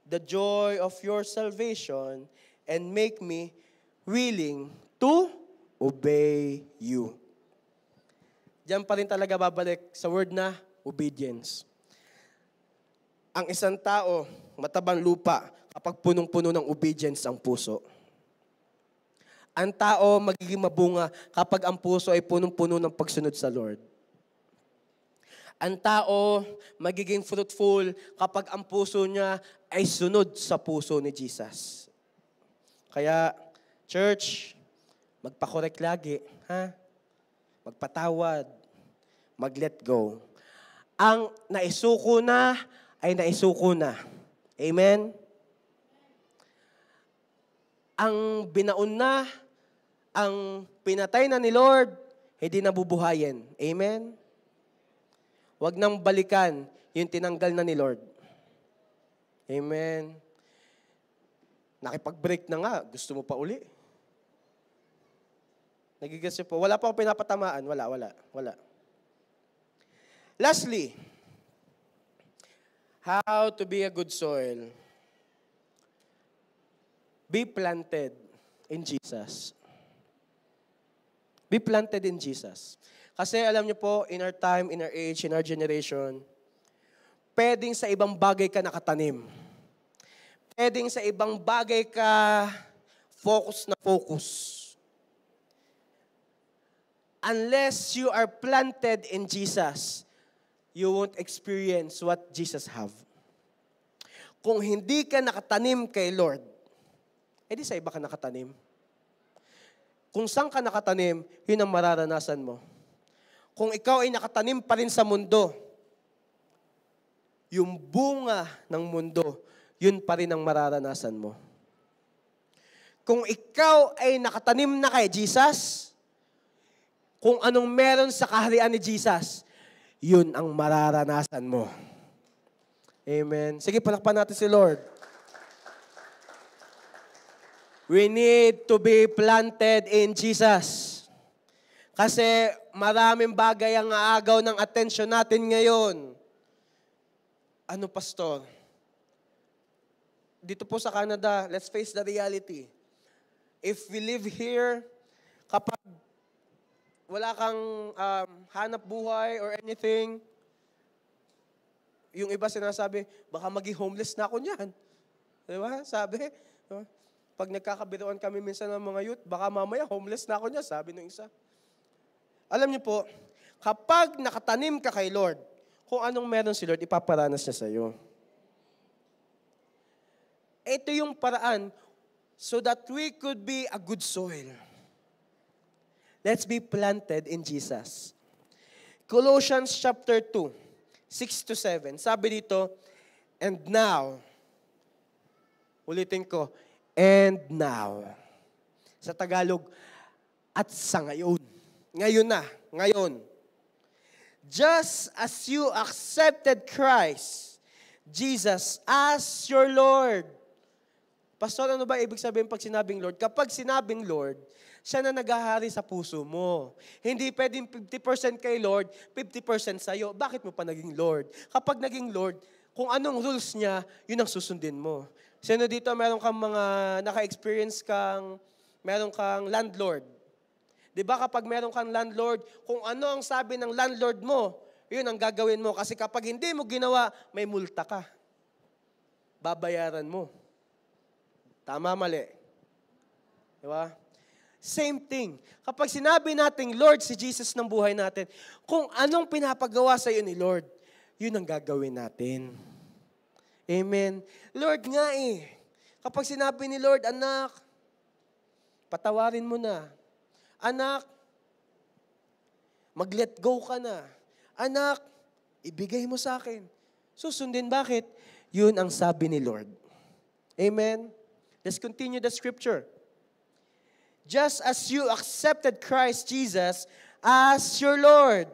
the joy of your salvation and make me willing to obey you. Diyan pa rin talaga babalik sa word na obedience. Ang isang tao, matabang lupa, kapag punong-puno ng obedience ang puso. Ang tao magiging mabunga kapag ang puso ay punong-puno ng pagsunod sa Lord. Ang tao magiging fruitful kapag ang puso niya ay sunod sa puso ni Jesus. Kaya, church, magpa-correct lagi, ha? Magpatawad, mag-let go. Ang naisuko na ay naisuko na. Amen? Ang binaon na, ang pinatay na ni Lord, hindi nabubuhayin. Amen? Huwag nang balikan yung tinanggal na ni Lord. Amen? Nakipag-break na nga, gusto mo pa uli. Nagigas po. Wala pa akong pinapatamaan. Wala. Lastly, how to be a good soil. Be planted in Jesus. Be planted in Jesus. Kasi alam niyo po, in our time, in our age, in our generation, pwedeng sa ibang bagay ka nakatanim. Pwedeng sa ibang bagay ka focus. Unless you are planted in Jesus, you won't experience what Jesus have. Kung hindi ka nakatanim kay Lord, edi sa iba ka nakatanim. Kung saan ka nakatanim, yun ang mararanasan mo. Kung ikaw ay nakatanim pa rin sa mundo, yung bunga ng mundo, yun pa rin ang mararanasan mo. Kung ikaw ay nakatanim na kay Jesus, kung anong meron sa kaharian ni Jesus, yun ang mararanasan mo. Amen. Sige, palakpan natin si Lord. We need to be planted in Jesus. Kasi maraming bagay ang aagaw ng atensyon natin ngayon. Ano, pastor? Dito po sa Canada, let's face the reality. If we live here, kapag wala kang hanap buhay or anything, yung iba sinasabi, baka maging homeless na ako niyan. Di ba? Sabi, pag nagkakabiruan kami minsan ng mga youth, baka mamaya homeless na ako niya, sabi ng isa. Alam niyo po, kapag nakatanim ka kay Lord, kung anong meron si Lord, ipaparanas niya sa iyo. Ito yung paraan so that we could be a good soil. Let's be planted in Jesus. Colossians chapter 2, 6-7. Sabi dito, and now, ulitin ko, and now. Sa Tagalog, at sa ngayon. Ngayon. Just as you accepted Christ, Jesus, as your Lord. Pastor, ano ba ibig sabihin pag sinabing Lord? Kapag sinabing Lord, siya na naghahari sa puso mo. Hindi pwedeng 50% kay Lord, 50% sa'yo. Bakit mo pa naging Lord? Kapag naging Lord, kung anong rules niya, yun ang susundin mo. Sino dito, meron kang mga naka-experience meron kang landlord. Di ba kapag meron kang landlord, kung ano ang sabi ng landlord mo, yun ang gagawin mo. Kasi kapag hindi mo ginawa, may multa ka. Babayaran mo. Tama, mali. Di ba? Same thing. Kapag sinabi nating Lord si Jesus ng buhay natin, kung anong pinapagawa sa iyo ni Lord, yun ang gagawin natin. Amen. Lord nga Kapag sinabi ni Lord, anak, patawarin mo na. Anak, mag-let go ka na. Anak, ibigay mo sa akin. Susundin, bakit? Yun ang sabi ni Lord. Amen? Let's continue the scripture. Just as you accepted Christ Jesus as your Lord,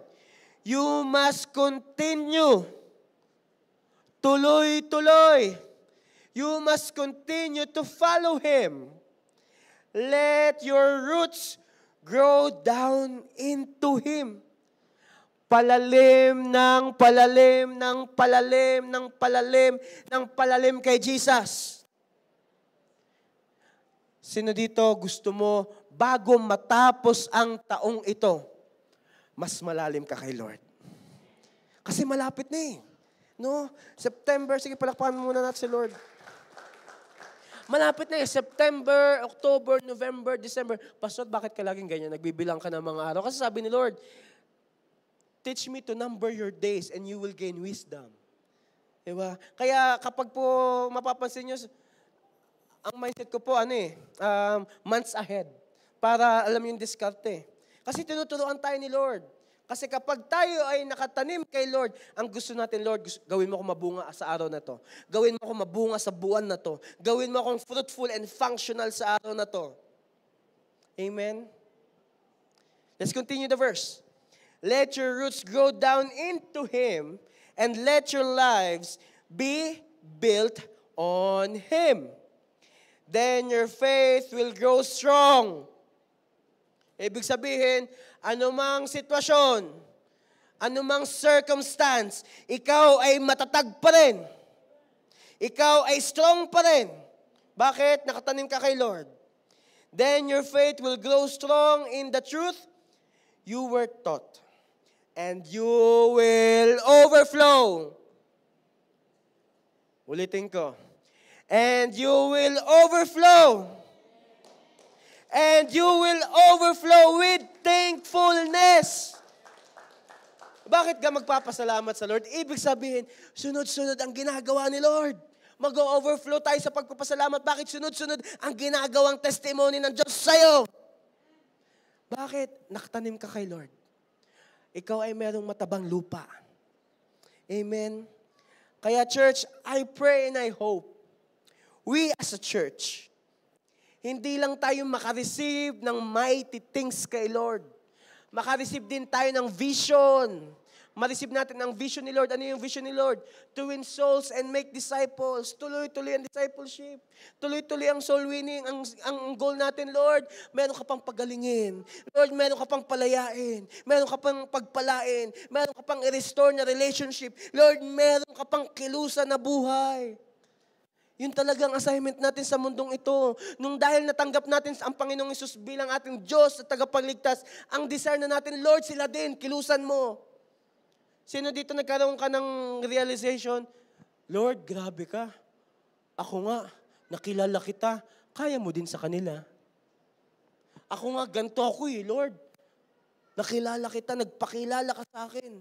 you must continue. Tuloy-tuloy. You must continue to follow Him. Let your roots grow down into Him. Palalim ng palalim ng palalim ng palalim ng palalim kay Jesus. Sino dito gusto mo bago matapos ang taong ito, mas malalim ka kay Lord? Kasi malapit na eh. No? September, sige palakpakan muna natin si Lord. Malapit na eh. September, October, November, December. Pastor, bakit ka laging ganyan? Nagbibilang ka ng mga araw. Kasi sabi ni Lord, teach me to number your days and you will gain wisdom. Diba? Kaya kapag po mapapansin nyo, ang mindset ko po, months ahead. Para alam yung diskarte. Kasi tinuturuan tayo ni Lord. Kasi kapag tayo ay nakatanim kay Lord, ang gusto natin, Lord, gawin mo ako mabunga sa araw na to. Gawin mo ako mabunga sa buwan na to. Gawin mo akong fruitful and functional sa araw na to. Amen? Let's continue the verse. Let your roots grow down into Him and let your lives be built on Him. Then your faith will grow strong. Ibig sabihin, anumang sitwasyon, anumang circumstance, ikaw ay matatag pa rin. Ikaw ay strong pa rin. Bakit? Nakatanim ka kay Lord. Then your faith will grow strong in the truth you were taught. And you will overflow. Ulitin ko. And you will overflow. And you will overflow with thankfulness. Bakit ka magpapasalamat sa Lord? Ibig sabihin, sunod-sunod ang ginagawa ni Lord. Mag-overflow tayo sa pagpapasalamat. Bakit sunod-sunod ang ginagawang testimony ng Diyos sa'yo? Bakit? Nakatanim ka kay Lord. Ikaw ay merong matabang lupa. Amen? Kaya church, I pray and I hope, we as a church, hindi lang tayo makareceive ng mighty things kay Lord. Makareceive din tayo ng vision. Ma-receive natin ang vision ni Lord. Ano yung vision ni Lord? To win souls and make disciples. Tuloy-tuloy ang discipleship. Tuloy-tuloy ang soul winning. Ang goal natin, Lord, meron ka pang pagalingin. Lord, meron ka pang palayain. Meron ka pang pagpalain. Meron ka pang i-restore na relationship. Lord, meron ka pang kilusan na buhay. Yun talagang assignment natin sa mundong ito. Nung dahil natanggap natin ang Panginoong Hesus bilang ating Diyos at tagapagligtas, ang desire na natin, Lord, sila din, kilusan mo. Sino dito nagkaroon ka ng realization, Lord, grabe ka. Ako nga, nakilala kita, kaya mo din sa kanila. Ako nga, ganito ako Lord. Nakilala kita, nagpakilala ka sa akin.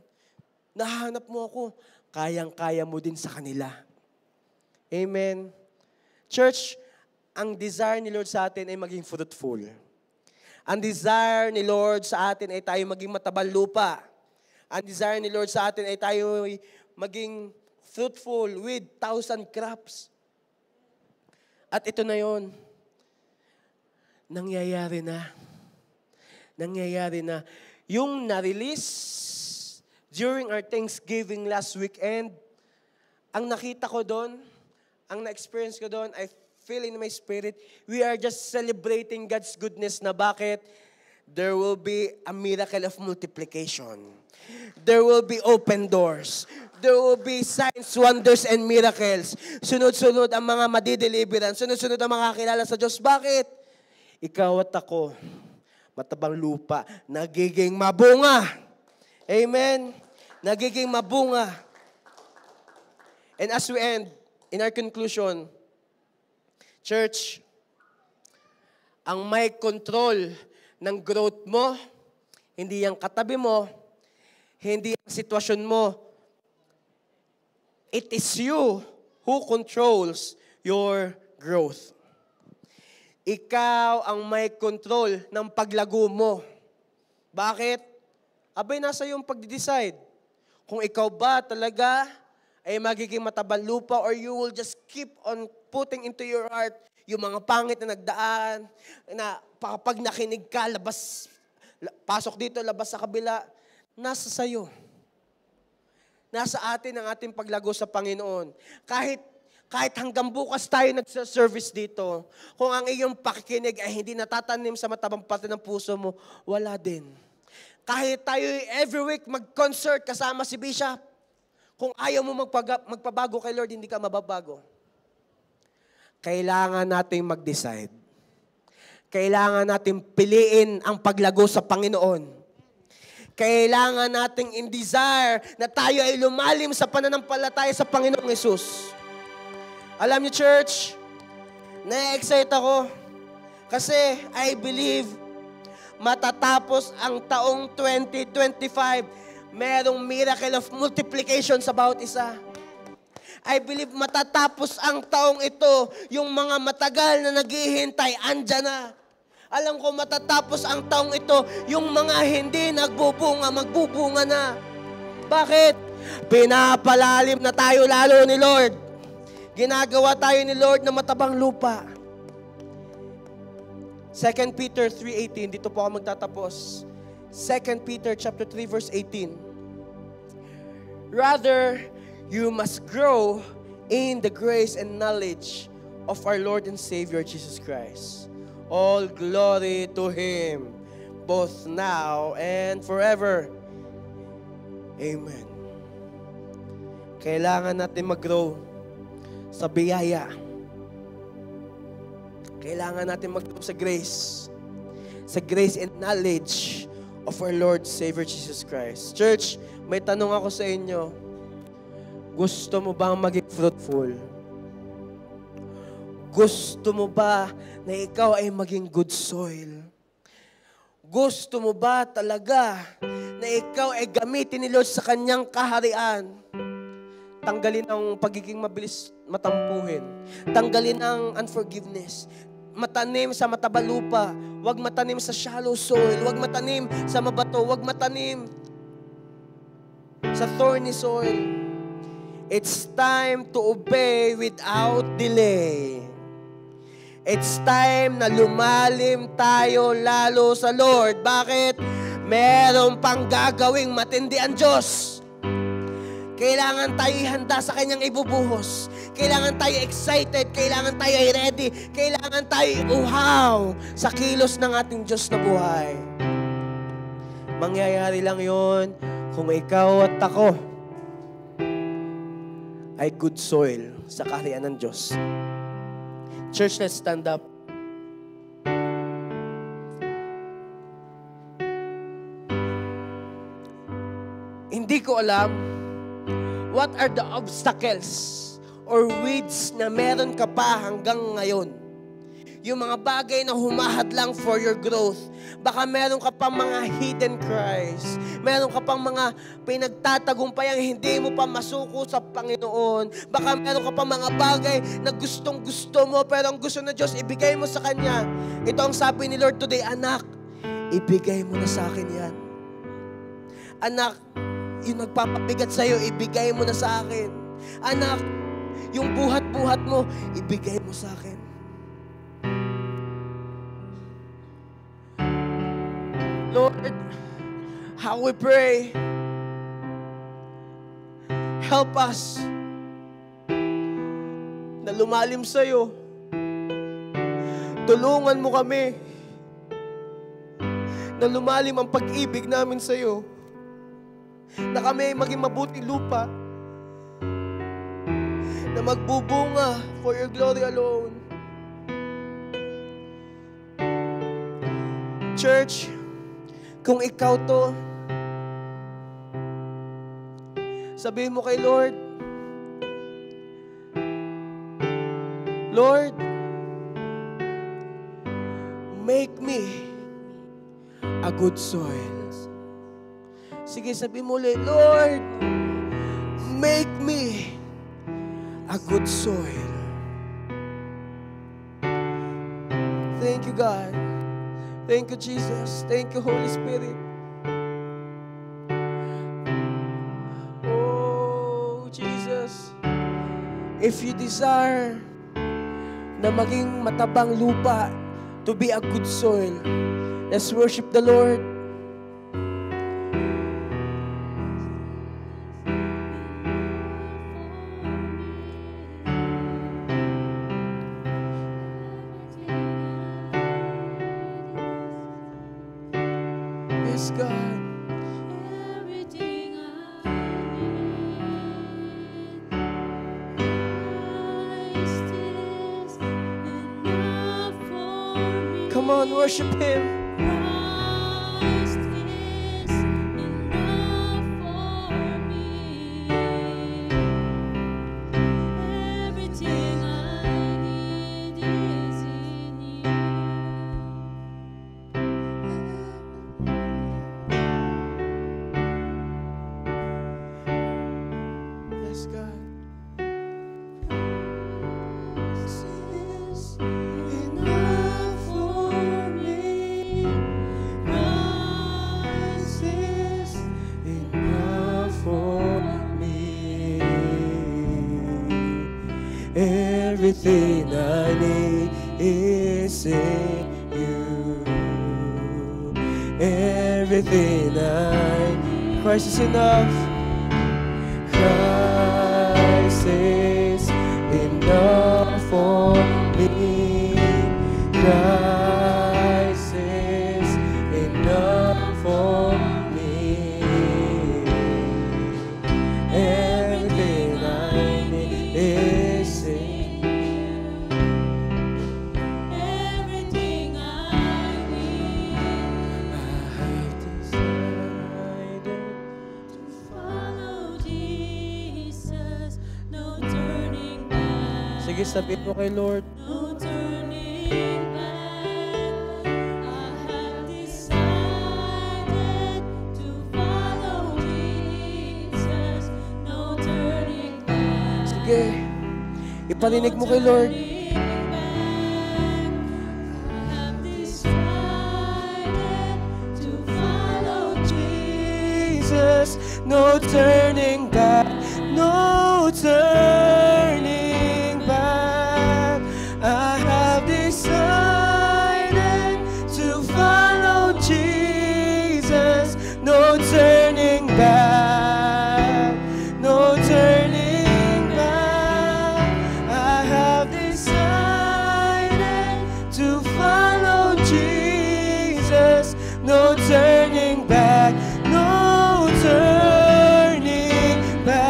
Nahanap mo ako, kayang-kaya mo din sa kanila. Amen. Church, ang desire ni Lord sa atin ay maging fruitful. Ang desire ni Lord sa atin ay tayo maging matabang lupa. Ang desire ni Lord sa atin ay tayo maging fruitful with 1,000 crops. At ito na yon. Nangyayari na. Nangyayari na. Yung na-release during our Thanksgiving last weekend, ang nakita ko doon, ang na-experience ko doon, I feel in my spirit, we are just celebrating God's goodness na bakit? There will be a miracle of multiplication. There will be open doors. There will be signs, wonders, and miracles. Sunod-sunod ang mga madideliveran. Sunod-sunod ang mga kakilala sa Diyos. Bakit? Ikaw at ako, matabang lupa, nagiging mabunga. Amen? Nagiging mabunga. And as we end, in our conclusion, church, ang may control ng growth mo, hindi ang katabi mo, hindi ang sitwasyon mo. It is you who controls your growth. Ikaw ang may control ng paglago mo. Bakit? Abay, nasa iyong pagde-decide. Kung ikaw ba talaga ay magiging matabang lupa or you will just keep on putting into your heart yung mga pangit na nagdaan, na pag nakinig ka, pasok dito, labas sa kabila, nasa sayo. Nasa atin ang ating paglago sa Panginoon. Kahit hanggang bukas tayo nagsa-service dito, kung ang iyong pakikinig ay hindi natatanim sa matabang parte ng puso mo, wala din. Kahit tayo every week mag-concert kasama si Bishop, kung ayaw mo magpabago kay Lord, hindi ka mababago. Kailangan nating mag-decide. Kailangan nating piliin ang paglago sa Panginoon. Kailangan nating in-desire na tayo ay lumalim sa pananampalataya sa Panginoong Yesus. Alam niyo, church, na-excite ako kasi I believe matatapos ang taong 2025, merong miracle of multiplication sa bawat isa. I believe matatapos ang taong ito, yung mga matagal na naghihintay, andyan na. Alam ko matatapos ang taong ito, yung mga hindi nagbubunga, magbubunga na. Bakit? Pinapalalim na tayo lalo ni Lord. Ginagawa tayo ni Lord na matabang lupa. 2 Peter 3:18, dito po ako magtatapos. 2 Peter chapter 3 verse 18. Rather, you must grow in the grace and knowledge of our Lord and Savior Jesus Christ. All glory to Him, both now and forever. Amen. Kailangan natin mag-grow sa biyaya. Kailangan natin mag-grow sa grace. Sa grace and knowledge of our Lord Savior Jesus Christ. Church, may tanong ako sa inyo. Gusto mo bang maging fruitful? Gusto mo ba na ikaw ay maging good soil? Gusto mo ba talaga na ikaw ay gamitin ni Lord sa kanyang kaharian? Tanggalin ang pagiging mabilis matampuhin. Tanggalin ang unforgiveness. Matanim sa matabang lupa. Huwag matanim sa shallow soil. Huwag matanim sa mabato. Huwag matanim sa thorny soil. It's time to obey without delay. It's time na lumalim tayo lalo sa Lord. Bakit? Meron pang gagawing matindi ang Diyos. Kailangan tayo handa sa Kanyang ibubuhos. Kailangan tayo excited. Kailangan tayo ready. Kailangan tayo uhaw sa kilos ng ating Diyos na buhay. Mangyayari lang yon kung ikaw at ako ay good soil sa kaharian ng Diyos. Church, let's stand up. Hindi ko alam what are the obstacles or weeds na meron ka pa hanggang ngayon. Yung mga bagay na humahadlang for your growth. Baka meron ka pang mga hidden cries. Meron ka pang mga pinagtatagumpayang hindi mo pa masuko sa Panginoon. Baka meron ka pang mga bagay na gustong gusto mo, pero ang gusto na Diyos, ibigay mo sa Kanya. Ito ang sabi ni Lord today, anak, ibigay mo na sa akin yan. Anak, yung nagpapabigat sa'yo, ibigay mo na sa akin. Anak, yung buhat-buhat mo, ibigay mo sa akin. Lord, how we pray, help us na lumalim sa'yo. Tulungan mo kami na lumalim ang pag-ibig namin sa'yo. Na kami maging mabuting lupa na magbubunga for your glory alone. Church, kung ikaw to, sabihin mo kay Lord, Lord, make me a good soil. Sige, sabihin mo ulit, Lord, make me a good soil. God. Thank you, Jesus. Thank you, Holy Spirit. Oh, Jesus. If you desire na maging matabang lupa, to be a good soil, let's worship the Lord. Yes, God. Everything I need, Christ is enough for me. Come on, worship Him. Christ is enough for me. Everything I need is in you. Yes, God. Is enough for me. Christ is Enough for me. Everything I need is in you. Everything I need. Christ is enough. Christ is enough for me. Christ is enough for me. Everything I need is in everything I need. I decided To follow Jesus, no turning back. Sige, sabihin mo kay Lord. No turning back. I have decided to follow Jesus, no turning back. Sige, ipaninig mo kay Lord. Jesus, no turning back, no turning back. I have decided to follow Jesus, no turning back, no turning back. I have decided to follow Jesus, no turning back, no turning back.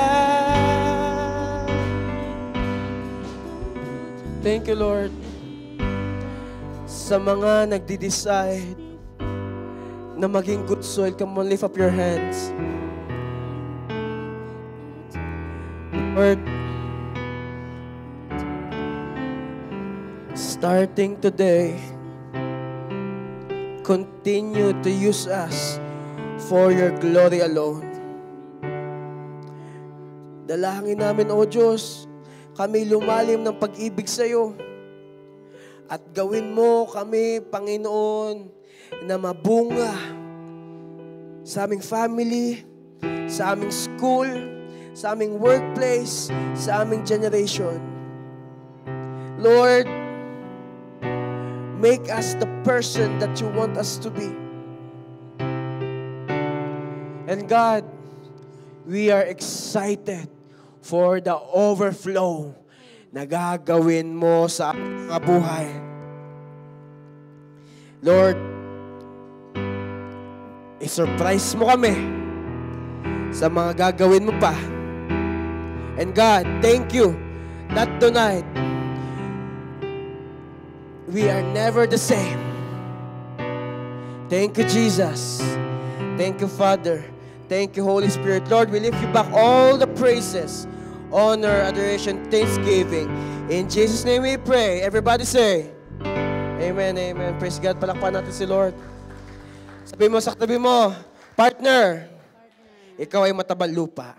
Thank you, Lord. Sa mga nagdi-decide na maging good soil, come on, lift up your hands. Lord, starting today, continue to use us for your glory alone. Dalangin namin, O Diyos, kami lumalim ng pag-ibig sa iyo. At gawin mo kami, Panginoon, na mabunga sa aming family, sa aming school, sa aming workplace, sa aming generation. Lord, make us the person that you want us to be. And God, we are excited for the overflow na gagawin mo sa aming mga buhay. Lord, i-surprise mo kami sa mga gagawin mo pa. And God, thank you that tonight, we are never the same. Thank you, Jesus. Thank you, Father. Thank you, Holy Spirit. Lord, we lift you back all the praises, honor, adoration, thanksgiving. In Jesus' name we pray. Everybody say, Amen, amen. Praise God. Palakpan natin si Lord. Sabi mo sa katabi mo, partner, ikaw ay matabang lupa.